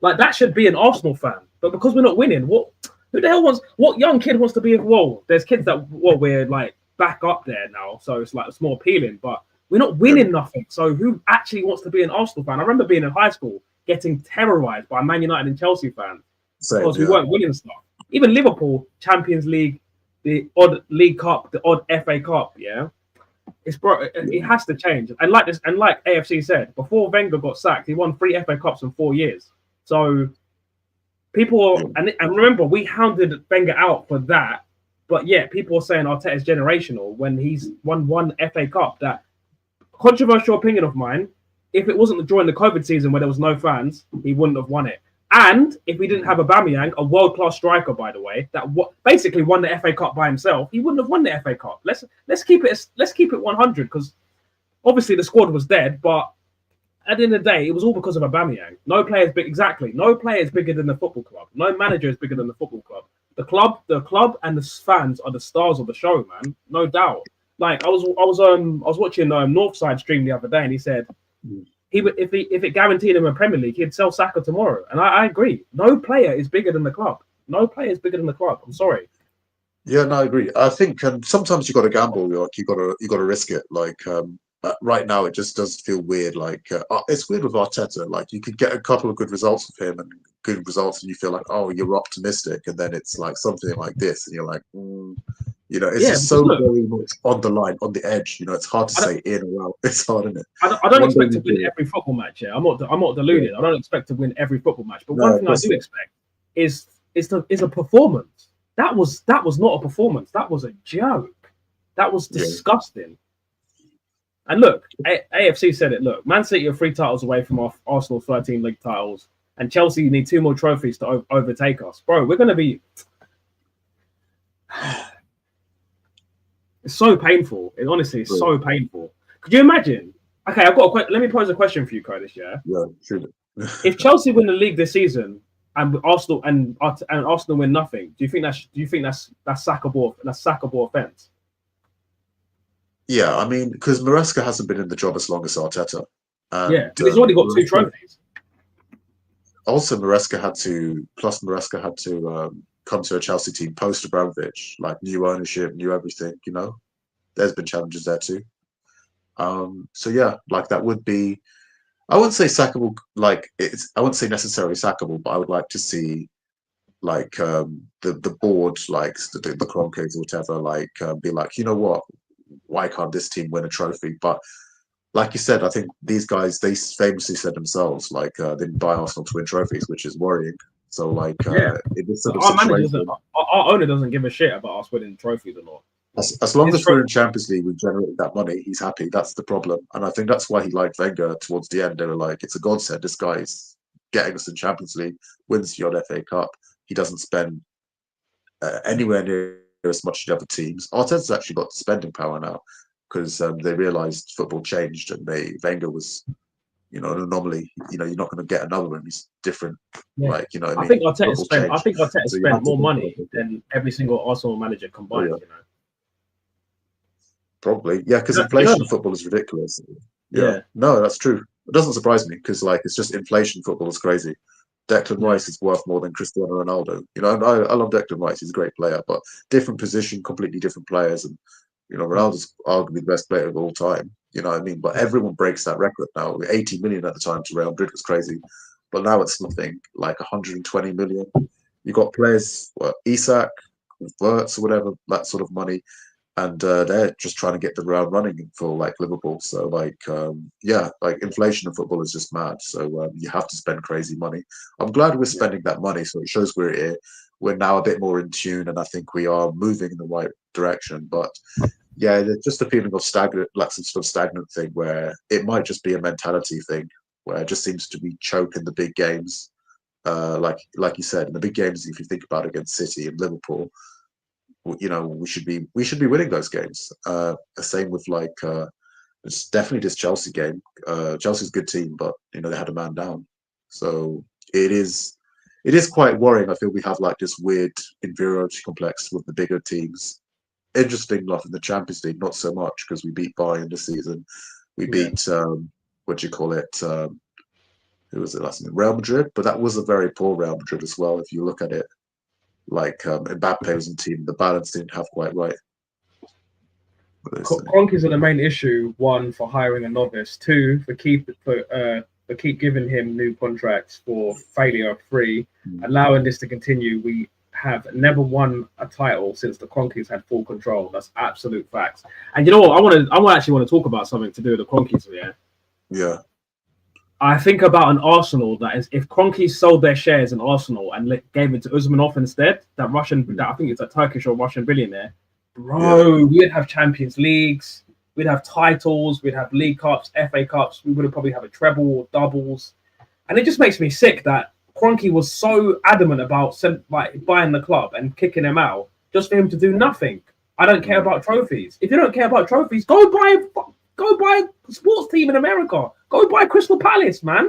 Like, that should be an Arsenal fan. But because we're not winning, who the hell what young kid wants to be? Well, there's kids that we're like back up there now, so it's like it's more appealing. But we're not winning nothing. So who actually wants to be an Arsenal fan? I remember being in high school getting terrorized by Man United and Chelsea fans because we weren't winning stuff. Even Liverpool, Champions League, the odd League Cup, the odd FA Cup, yeah. It has to change. And like AFC said, before Wenger got sacked, he won 3 FA Cups in 4 years. So people and remember, we hounded Wenger out for that, but yeah, people are saying Arteta's generational when he's won 1 FA Cup. That controversial opinion of mine. If it wasn't during the COVID season where there was no fans, he wouldn't have won it. And if we didn't have Aubameyang, a world-class striker, by the way, that basically won the FA Cup by himself, he wouldn't have won the FA Cup. Let's keep it 100, because obviously the squad was dead, but at the end of the day, it was all because of Aubameyang. No player is big, exactly. No player is bigger than the football club. No manager is bigger than the football club. The club, and the fans are the stars of the show, man. No doubt. Like I was watching Northside stream the other day, and he said if it guaranteed him a Premier League, he'd sell Saka tomorrow. And I agree. No player is bigger than the club. No player is bigger than the club. I'm sorry. Yeah, no, I agree. I think sometimes you got to gamble. You got to risk it. right now it just does feel weird. Like it's weird with Arteta. Like you could get a couple of good results with him and good results, and you feel like, oh, you're optimistic, and then it's like something like this, and you're like, it's Yeah, just because so look, very much on the line, on the edge. It's hard to I don't, say in or out. It's hard, isn't it? I don't One day expect to you win do it. every football match. Yeah, I'm not Yeah. deluded. I don't expect to win every football match. But No, one of thing I course do not. expect is a performance. That was not a performance. That was a joke. That was Yeah. disgusting. And look, AFC said it. Look, Man City are 3 titles away from Arsenal 13 league titles, and Chelsea need 2 more trophies to overtake us, bro. We're going to be. It's so painful. It honestly is so painful. Could you imagine? Okay, I've got let me pose a question for you, Curtis. Yeah. Yeah, true. If Chelsea win the league this season and Arsenal win nothing, do you think that's sackable? That's sackable offense? Yeah, I mean, because Maresca hasn't been in the job as long as Arteta. Yeah, but he's already got 2 trophies. Also, Maresca had to come to a Chelsea team post Abramovich, like new ownership, new everything. There's been challenges there too. So yeah, like that would be. I wouldn't say sackable. I wouldn't say necessarily sackable, but I would like to see like the board, like the Kroenkes or whatever, be like, you know what? Why can't this team win a trophy? But like you said, I think these guys, they famously said themselves, they didn't buy Arsenal to win trophies, which is worrying. So in this sort of situation, our owner doesn't give a shit about us winning trophies or not. As long as we're in Champions League, we've generated that money, he's happy. That's the problem. And I think that's why he liked Wenger towards the end. They were like, it's a godsend. This guy's getting us in Champions League, wins the odd FA Cup. He doesn't spend anywhere near as much as the other teams. Arteta's actually got spending power now because they realised football changed and Wenger was, an anomaly. You're not going to get another one. He's different. Yeah. I mean? think Arteta spent more money than every single Arsenal manager combined. Oh, yeah. Probably, yeah, because inflation in football is ridiculous. Yeah, no, that's true. It doesn't surprise me because it's just inflation. Football is crazy. Declan Rice is worth more than Cristiano Ronaldo. I love Declan Rice. He's a great player, but different position, completely different players. And, Ronaldo's arguably the best player of all time. You know what I mean? But everyone breaks that record now. 80 million at the time to Real Madrid was crazy. But now it's nothing like 120 million. You got players, Isak, Wirtz, or whatever, that sort of money. And they're just trying to get the ground running for Liverpool. So inflation in football is just mad. So you have to spend crazy money. I'm glad we're spending that money, so it shows we're here. We're now a bit more in tune, and I think we are moving in the right direction. But yeah, there's just a feeling of stagnant, some sort of stagnant thing where it might just be a mentality thing, where it just seems to be choking the big games. Like you said, in the big games, if you think about it, against City and Liverpool. We should be winning those games. Same with it's definitely this Chelsea game. Chelsea's a good team, but they had a man down, so it is quite worrying. I feel we have this weird inferiority complex with the bigger teams. Interesting enough in the Champions League, not so much because we beat Bayern this season. We beat what do you call it? Who was it last night? Real Madrid, but that was a very poor Real Madrid as well. If you look at it. Mbappe was in the team, the balance didn't have quite right. Kroenkes are the main issue. 1, for hiring a novice. 2, for keep giving him new contracts. for failure. 3, allowing this to continue. We have never won a title since the Kroenkes had full control. That's absolute facts. And you know what? I actually want to talk about something to do with the Kroenkes. Yeah. I think about an Arsenal that is, if Kroenke sold their shares in Arsenal and gave it to Usmanov instead, that I think it's a Turkish or Russian billionaire, we'd have Champions Leagues, we'd have titles, we'd have League Cups, FA Cups, we would probably have a treble or doubles. And it just makes me sick that Kroenke was so adamant about buying the club and kicking him out just for him to do nothing. I don't care about trophies. If you don't care about trophies, go buy a sports team in America. Go buy Crystal Palace, man.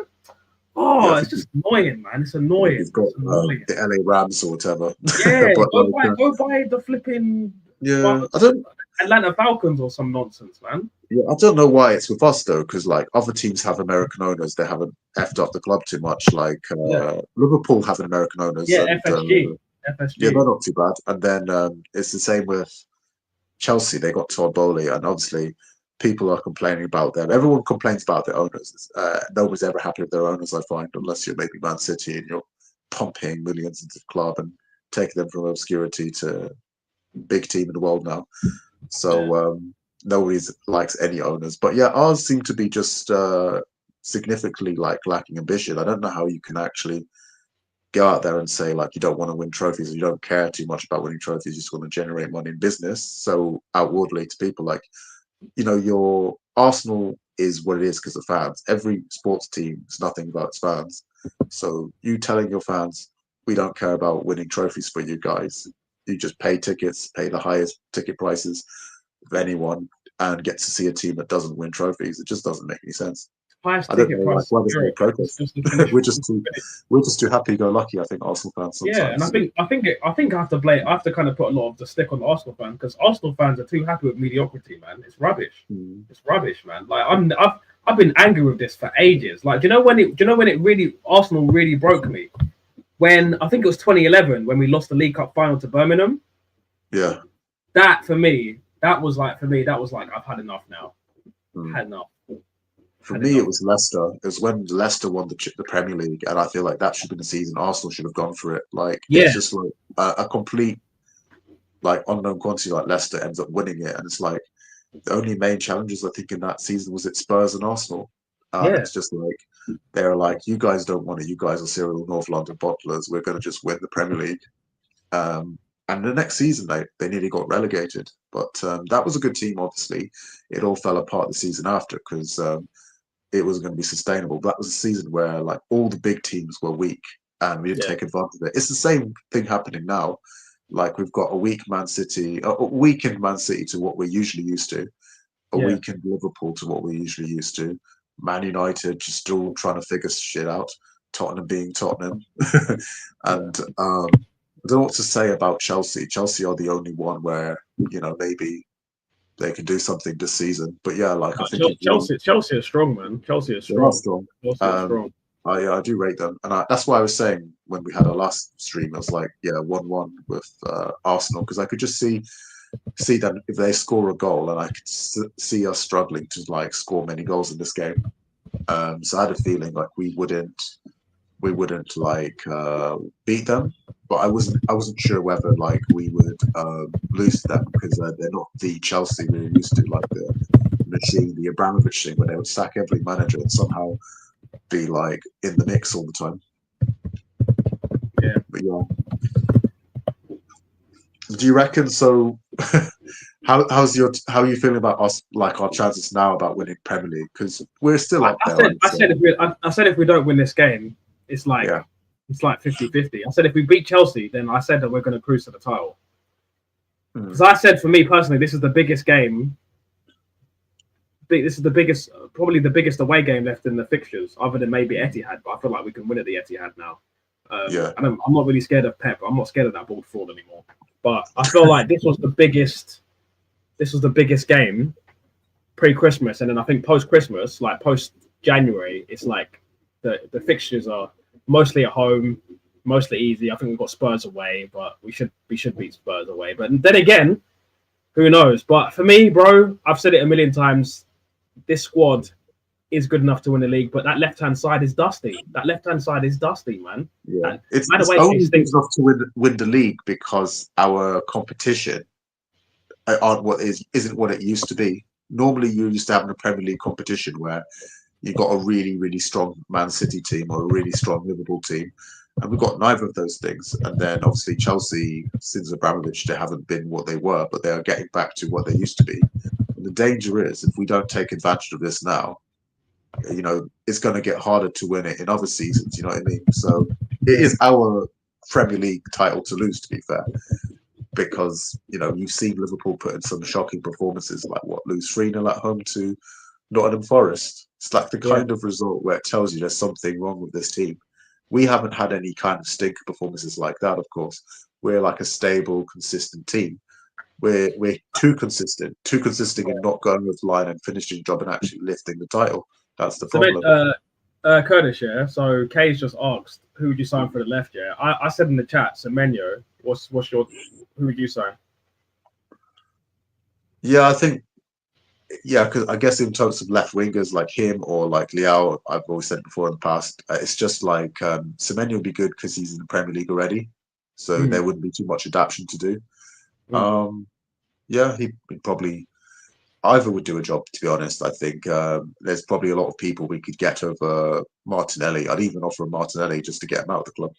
It's just annoying, man. It's annoying. He's got the LA Rams or whatever. Yeah, go buy the flipping Atlanta Falcons or some nonsense, man. Yeah, I don't know why it's with us though, because other teams have American owners. They haven't effed up the club too much. Liverpool have American owners. Yeah, FSG. Yeah, they're not too bad. And then it's the same with Chelsea. They got Todd Bowley, and obviously people are complaining about them. Everyone complains about their owners. Nobody's ever happy with their owners, I find, unless you're maybe Man City and you're pumping millions into the club and taking them from obscurity to big team in the world now. So nobody likes any owners. But yeah, ours seem to be just significantly lacking ambition. I don't know how you can actually go out there and say you don't want to win trophies, or you don't care too much about winning trophies, you just want to generate money in business so outwardly to people. Your Arsenal is what it is because of fans. Every sports team is nothing about its fans. So you telling your fans, we don't care about winning trophies for you guys. You just pay tickets, pay the highest ticket prices of anyone, and get to see a team that doesn't win trophies. It just doesn't make any sense. Highest I don't ticket know price why in there's no Europe. protest. we're just too happy-go-lucky. I think Arsenal fans sometimes. Yeah, and I think I have to blame. I have to kind of put a lot of the stick on the Arsenal fans because Arsenal fans are too happy with mediocrity, man. It's rubbish. It's rubbish, man. I've been angry with this for ages. Do you know when it really Arsenal really broke me? When I think it was 2011 when we lost the League Cup final to Birmingham. Yeah. That was like I've had enough now. Had enough. For me, it was Leicester. It was when Leicester won the Premier League, and I feel like that should have been the season Arsenal should have gone for it. It's just a complete unknown quantity. Leicester ends up winning it, and it's the only main challenges I think in that season was Spurs and Arsenal. It's just they're you guys don't want it. You guys are serial North London bottlers. We're going to just win the Premier League. And the next season, they nearly got relegated. But that was a good team, obviously. It all fell apart the season after because it wasn't going to be sustainable. But that was a season where all the big teams were weak and we didn't take advantage of it. It's the same thing happening now. We've got a weakened Man City to what we're usually used to, a weakened Liverpool to what we're usually used to, Man United just still trying to figure shit out, Tottenham being Tottenham. And I don't know what to say about Chelsea. Chelsea are the only one where, maybe they can do something this season. But yeah, I think Chelsea is strong, man. Chelsea is strong. They are strong. Chelsea is strong. I do rate them, and that's why I was saying when we had our last stream, I was 1-1 with Arsenal because I could just see that if they score a goal, and I could see us struggling to score many goals in this game. So I had a feeling we wouldn't beat them, but I wasn't sure whether we would lose to them because they're not the Chelsea we're used to, the machine, the Abramovich thing, where they would sack every manager and somehow be in the mix all the time. Yeah, but yeah. Do you reckon so? How are you feeling about us, our chances now about winning Premier League? Because we're still up there. I said if we don't win this game, it's it's 50-50. I said if we beat Chelsea, then I said that we're going to cruise to the title. Because I said for me personally, this is the biggest game. This is probably the biggest away game left in the fixtures, other than maybe Etihad. But I feel like we can win at the Etihad now. I'm not really scared of Pep. I'm not scared of that ball fraud anymore. But I feel like this was the biggest game pre-Christmas, and then I think post-Christmas, post-January, it's the fixtures are mostly at home, mostly easy. I think we've got Spurs away, but we should beat Spurs away. But then again, who knows? But for me, bro, I've said it a million times. This squad is good enough to win the league, but that left-hand side is dusty. Man. Yeah, it's only good enough to win the league because our competition isn't what it used to be. Normally, you used to have a Premier League competition where you got a really, really strong Man City team or a really strong Liverpool team, and we've got neither of those things. And then obviously Chelsea, since Abramovich, they haven't been what they were, but they are getting back to what they used to be. And the danger is if we don't take advantage of this now, it's going to get harder to win it in other seasons. You know what I mean? So it is our Premier League title to lose, to be fair, because you've seen Liverpool put in some shocking performances, lose 3-0 at home to Nottingham Forest. It's the kind of result where it tells you there's something wrong with this team. We haven't had any kind of stinker performances like that. Of course, we're a stable, consistent team. We're too consistent in not going with line and finishing job and actually lifting the title. That's the problem. Kurdish, yeah. So Kay's just asked, who would you sign for the left? Yeah, I said in the chat, Semenyo. Who would you sign? Yeah, I think Yeah, because I guess in terms of left wingers like him or like Liao, I've always said before in the past, it's just like Semenyo will be good because he's in the Premier League already, so Mm, there wouldn't be too much adaptation to do. mm. Yeah, he'd probably either would do a job. To be honest, I think there's probably a lot of people we could get over Martinelli. I'd even offer Martinelli just to get him out of the club.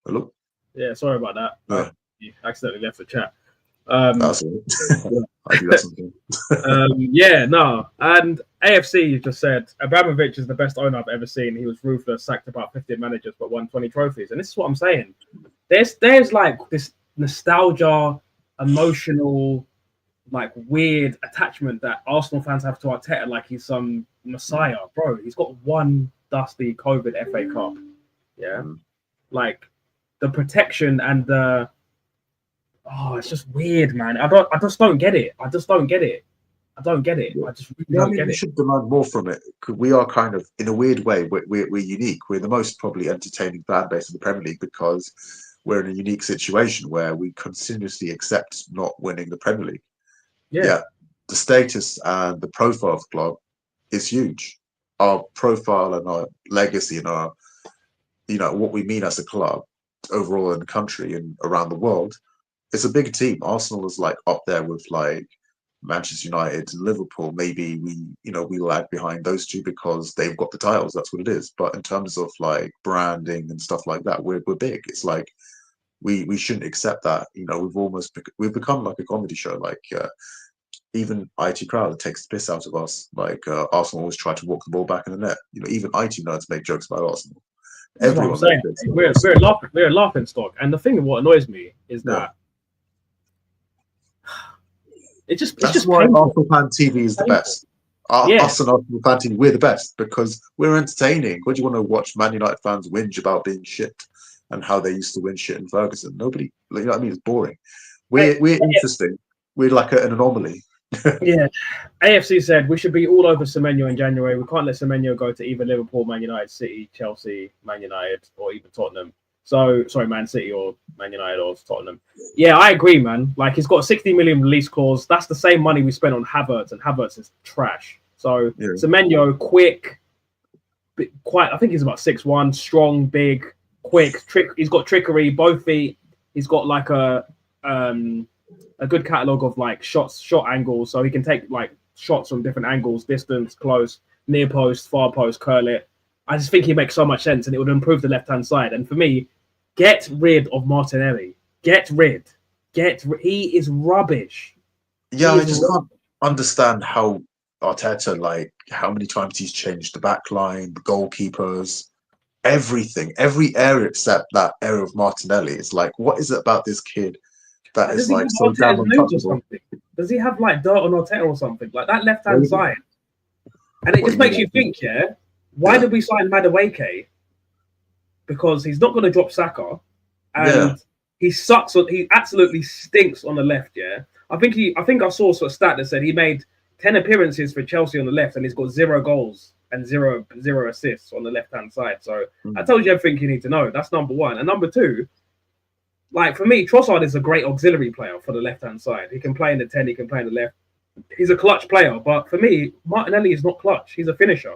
Hello. Yeah, sorry about that. Yeah, You accidentally left the chat. that's it. I do that sometimes. Yeah, no. And AFC just said Abramovich is the best owner I've ever seen. He was ruthless, sacked about 15 managers, but won 20 trophies. And this is what I'm saying. There's like this nostalgia, emotional, like weird attachment that Arsenal fans have to Arteta, like he's some messiah, bro. He's got one dusty COVID FA Cup. Yeah, like the protection and the it's just weird, man. I just don't get it. I just don't get it. I don't get it. I just really don't get we it. should demand more from it. 'Cause we are kind of, in a weird way, we're unique. We're the most probably entertaining fan base of the Premier League because we're in a unique situation where we continuously accept not winning the Premier League. Yeah, The status and the profile of the club is huge. Our profile and our legacy and our, what we mean as a club overall in the country and around the world, it's a big team. Arsenal is like up there with like Manchester United and Liverpool. Maybe we lag behind those two because they've got the titles. That's what it is. But in terms of like branding and stuff like that, we're big. It's like we shouldn't accept that. We've become like a comedy show. Like even IT crowd takes the piss out of us. Like Arsenal always try to walk the ball back in the net. Even IT nerds make jokes about Arsenal. that's what I'm Everyone saying. makes We're a laughing stock. And the thing that what annoys me is that it's That's just why painful. Arsenal fan TV is the best. Us and Arsenal fan TV, we're the best because we're entertaining. What do you want to watch Man United fans whinge about being shit and how they used to win shit in Ferguson? Nobody, you know what I mean? It's boring. We're interesting. We're like an anomaly. Yeah, AFC said we should be all over Semenyo in January. We can't let Semenyo go to either Liverpool, Man United, City, Chelsea, Man United, or even Tottenham. So, sorry, Man City or Man United or Tottenham. Yeah, I agree, man. Like, he's got a 60 million release clause. That's the same money we spent on Havertz, and Havertz is trash. So, Semenyo, quick, quite, I think he's about 6'1", strong, big, quick. He's got trickery, both feet. He's got like a good catalogue of like shot angles, so he can take like shots from different angles, distance, close, near post, far post, curl it. I just think he makes so much sense, and it would improve the left-hand side. And for me, get rid of Martinelli. He is rubbish. Yeah, I just can't understand how Arteta, like, how many times he's changed the back line, the goalkeepers, everything, every area except that area of Martinelli. It's like, what is it about this kid that is like so damn untouchable? Does he have like dirt on Arteta or something? Like that left-hand side. And it just makes you think, why did we sign Madueke? Because he's not going to drop Saka, and he sucks. He absolutely stinks on the left. I think I saw a stat that said he made 10 appearances for Chelsea on the left, and he's got 0 goals and zero assists on the left-hand side. So I told you everything you need to know. That's number one. And number two, like for me, Trossard is a great auxiliary player for the left-hand side. He can play in the 10, he can play in the left. He's a clutch player, but for me, Martinelli is not clutch. He's a finisher.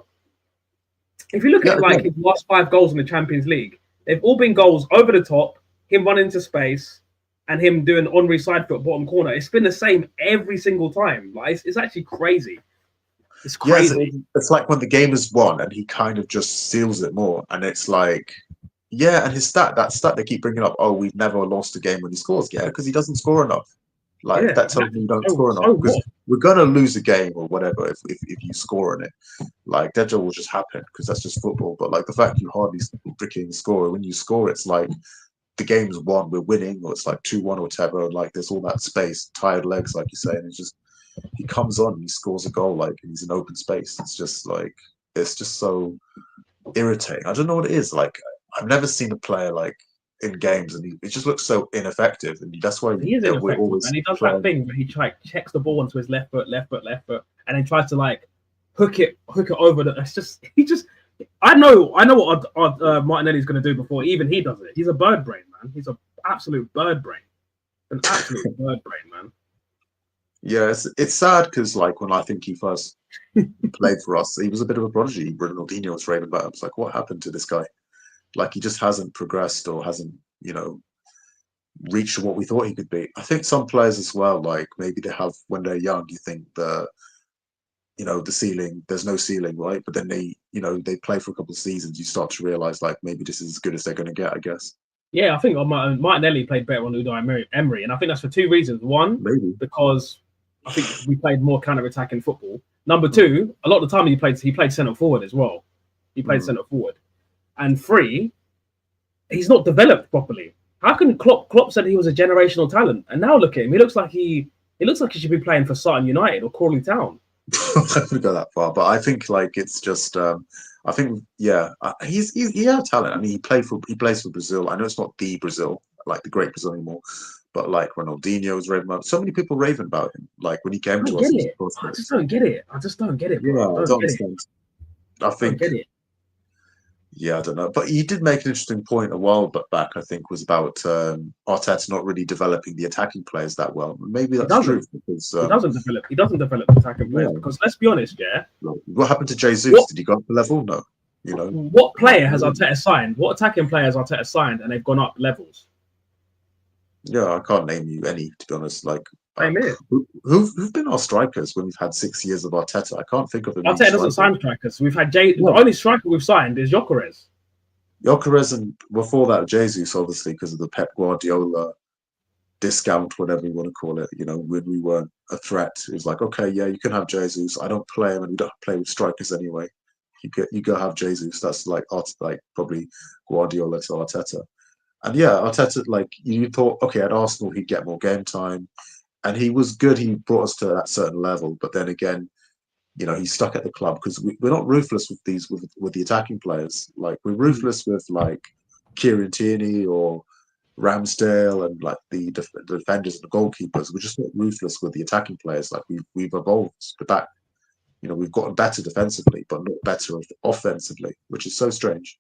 If you look at like his last 5 goals in the Champions League, they've all been goals over the top, him running into space, and him doing Henry side foot bottom corner. It's been the same every single time. Like it's actually crazy. It's crazy. Yeah, it's like when the game is won and he kind of just seals it more, and it's like, and his that stat they keep bringing up. Oh, we've never lost a game when he scores. Yeah, because he doesn't score enough. Like that tells me you don't score enough. Because we're gonna lose a game or whatever if you score in it. Like that will just happen because that's just football. But like the fact you hardly freaking score, when you score, it's like the game's won, we're winning, or it's like 2-1 or whatever. Like there's all that space, tired legs, like you say, and it's just he comes on, he scores a goal, like he's in open space. It's just so irritating. I don't know what it is. Like I've never seen a player like in games, and it just looks so ineffective, and that's why he is ineffective. Always and he does that thing where he checks the ball onto his left foot, and then tries to like hook it over. It's just I know what Martinelli's going to do before even he does it. He's a bird brain, man. He's an absolute bird brain. An absolute bird brain, man. Yeah, it's sad because like when I think he first played for us, he was a bit of a prodigy. Ronaldinho was raving about him. It's like, what happened to this guy? Like he just hasn't progressed or hasn't, reached what we thought he could be. I think some players as well, like maybe they have when they're young, you think the ceiling, there's no ceiling, right? But then they play for a couple of seasons, you start to realize like maybe this is as good as they're going to get, I guess. Yeah, I think Martinelli played better on Unai Emery, and I think that's for two reasons. One, Maybe because I think we played more counter-attacking football. Number two, a lot of the time he played centre forward as well. He played centre forward, and three, he's not developed properly. How can Klopp said he was a generational talent, and now look at him. He looks like he should be playing for Sutton United or Crawley Town. I don't go that far, but I think like it's just I think he has talent. I mean, he plays for Brazil. I know it's not the Brazil, like the great Brazil anymore, but like Ronaldinho was raving about. So many people raving about him. Like when he came to us, I just don't get it. I just don't get it, bro. Yeah, I don't understand. I think. Get it. Yeah, I don't know. But he did make an interesting point a while back, I think, was about Arteta not really developing the attacking players that well. Maybe that's true because he doesn't develop attacking players because let's be honest, yeah. What happened to Jesus? Did he go up the level? No. What player has Arteta signed? What attacking player has Arteta signed and they've gone up levels? Yeah, I can't name you any, to be honest. Like who've been our strikers when we've had 6 years of Arteta? I can't think of them. Arteta doesn't sign strikers. We've had the only striker we've signed is Gyökeres. And before that, Jesus, obviously, because of the Pep Guardiola discount, whatever you want to call it. When we weren't a threat, it was like, okay, yeah, you can have Jesus. I don't play him, and we don't play with strikers anyway. You go have Jesus. That's like probably Guardiola to Arteta. And yeah, Arteta, like you thought, okay, at Arsenal he'd get more game time, and he was good. He brought us to that certain level, but then again, he's stuck at the club because we're not ruthless with these with the attacking players. Like we're ruthless with like Kieran Tierney or Ramsdale and like the defenders and the goalkeepers. We're just not ruthless with the attacking players. Like we've evolved with that. We've gotten better defensively, but not better offensively, which is so strange.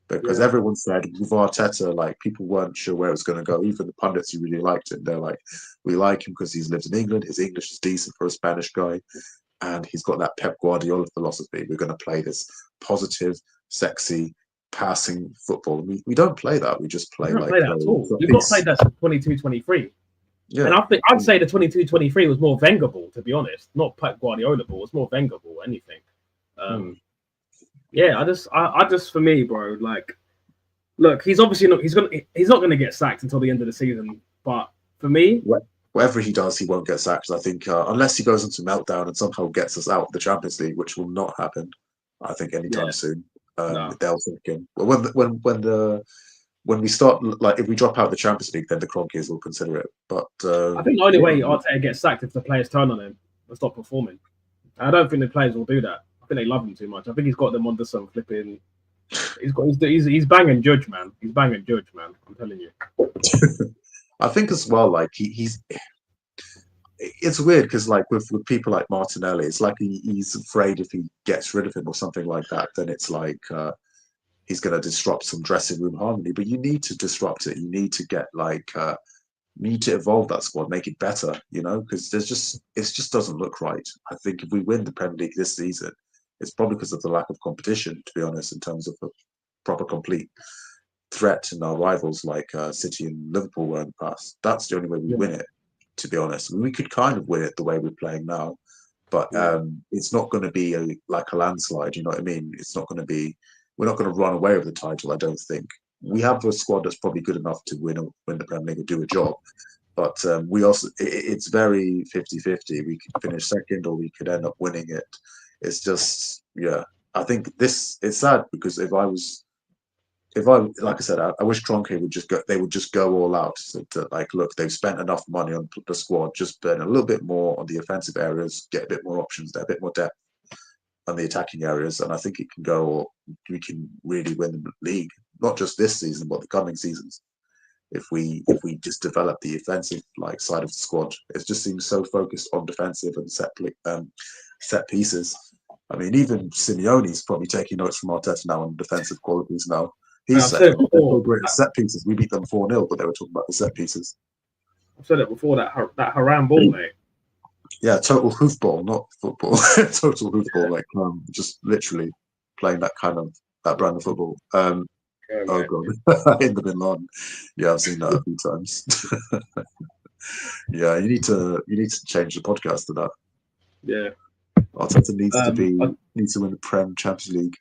Because everyone said with Arteta, like people weren't sure where it was going to go. Even the pundits who really liked it, they're like, we like him because he's lived in England. His English is decent for a Spanish guy, and he's got that Pep Guardiola philosophy. We're going to play this positive, sexy, passing football. We don't play that. We just play like that at all. We've not played that since 22-23. Yeah. And I'd say the 22-23 was more Wenger ball, to be honest. Not Pep Guardiola ball. It's more Wenger ball, anything. Yeah, I just for me, bro, like, look, he's obviously not. He's not gonna get sacked until the end of the season. But for me, whatever he does, he won't get sacked. I think unless he goes into meltdown and somehow gets us out of the Champions League, which will not happen. I think anytime soon. They'll think him. When we start, like, if we drop out of the Champions League, then the Kroenkes will consider it. But I think the only way Arteta gets sacked is if the players turn on him and stop performing. And I don't think the players will do that. I think they love him too much. I think he's got them onto some flipping. He's banging Judge, man. He's banging Judge, man. I'm telling you. I think as well, like he's. It's weird because, like, with people like Martinelli, it's like he's afraid if he gets rid of him or something like that, then it's like he's going to disrupt some dressing room harmony. But you need to disrupt it. You need to get you need to evolve that squad, make it better. Because it just doesn't look right. I think if we win the Premier League this season, it's probably because of the lack of competition, to be honest, in terms of a proper, complete threat in our rivals like City and Liverpool were in the past. That's the only way we win it, to be honest. We could kind of win it the way we're playing now, but it's not going to be like a landslide, you know what I mean? It's not going to be, we're not going to run away with the title, I don't think. We have a squad that's probably good enough to win the Premier League and do a job, but we also, it's very 50-50. We could finish second or we could end up winning it. It's just, I think it's sad because if I like I said, I wish Kroenke would just go all out. So like, look, they've spent enough money on the squad, just spend a little bit more on the offensive areas, get a bit more options there, a bit more depth on the attacking areas, and I think it can go, or we can really win the league, not just this season, but the coming seasons. If we just develop the offensive side of the squad, it just seems so focused on defensive and set pieces. I mean, even Simeone's probably taking notes from Arteta now on defensive qualities now. And He's I've said saying it they're so before. great at set pieces. We beat them 4-0, but they were talking about the set pieces. I've said it before. That Haram ball, mate. Yeah, total hoofball, not football. Total hoofball, like just literally playing that brand of football. Yeah, Oh mate. god, in the Bin Laden. Yeah, I've seen that a few times. Yeah, you need to change the podcast to that. Yeah. Arteta needs to I win the Prem Champions League.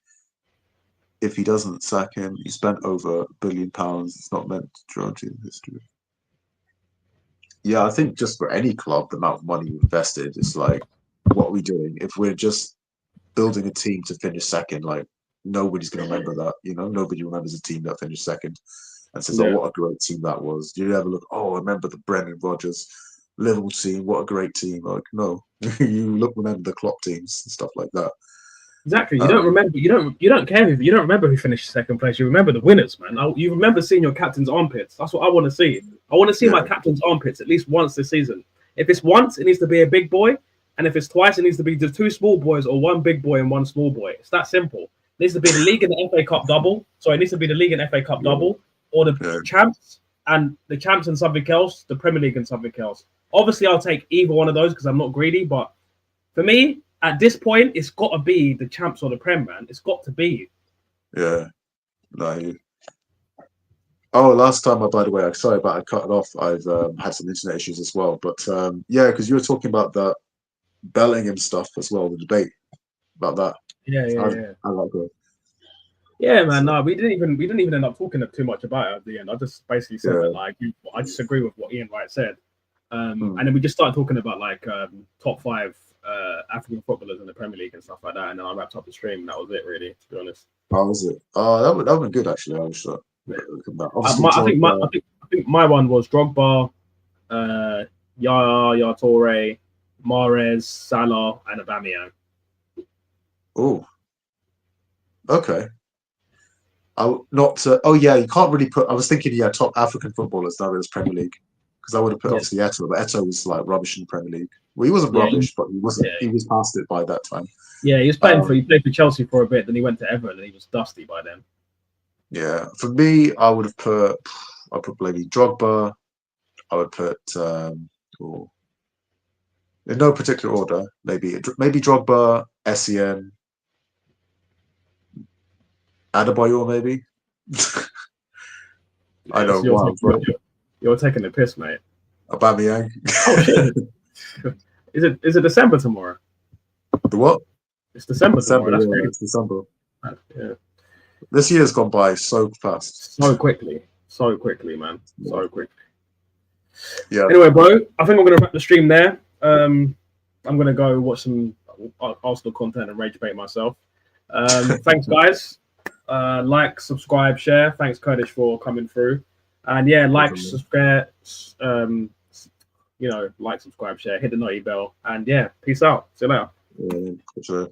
If he doesn't sack him, he spent over £1 billion. It's not meant to draw into history. Yeah, I think just for any club, the amount of money you invested is like, what are we doing? If we're just building a team to finish second, like nobody's going to remember that. Nobody remembers a team that finished second and says, "Oh, Yeah. what a great team that was." Do you ever look? Oh, I remember the Brendan Rodgers Liverpool team. What a great team! Like, no, you remember the Klopp teams and stuff like that. Exactly. You don't remember. You don't care if you don't remember who finished second place. You remember the winners, man. You remember seeing your captain's armpits. That's what I want to see. I want to see my captain's armpits at least once this season. If it's once, it needs to be a big boy, and if it's twice, it needs to be the 2 small boys or 1 big boy and 1 small boy. It's that simple. It needs to be the league and the FA Cup double. So it needs to be the league and FA Cup double, or the champs and something else, the Premier League and something else. Obviously, I'll take either one of those because I'm not greedy. But for me, at this point, it's got to be the champs or the Prem, man. It's got to be. Yeah. No. Oh, last time, by the way, I'm sorry about I cut it off. I've had some internet issues as well. But yeah, because you were talking about that Bellingham stuff as well, the debate about that. Yeah. I like that. Yeah, man. No, we didn't even end up talking too much about it at the end. I just basically said that I disagree with what Ian Wright said, and then we just started talking about like top 5 African footballers in the Premier League and stuff like that, and then I wrapped up the stream. And that was it, really, to be honest. Oh, was it? Oh, that would be good actually. I wish that. I think my one was Drogba, Yaya Toure, Mahrez, Salah, and Aubameyang. Oh, okay. Oh yeah, you can't really put. I was thinking, top African footballers now as Premier League, because I would have put obviously Eto'o, but Eto'o was like rubbish in the Premier League. Well, he wasn't rubbish, but he wasn't. He was past it by that time. Yeah, he was playing he played for Chelsea for a bit, then he went to Everton, and he was dusty by then. Yeah, for me, I would have put maybe Drogba. I would put in no particular order. Maybe Drogba, Essien, Adebayor, maybe. I know. You're taking the piss, mate. Aubameyang. Oh shit! Is it December tomorrow? The what? It's December tomorrow. That's great. It's December. Yeah. This year's gone by so fast. So quickly, man. So quickly. Yeah. Anyway, bro, I think I'm going to wrap the stream there. I'm going to go watch some Arsenal content and rage bait myself. Thanks, guys. Like, subscribe, share. Thanks, Kurdish, for coming through. And yeah, subscribe. Like, subscribe, share, hit the naughty bell. And yeah, peace out. See you later. Yeah,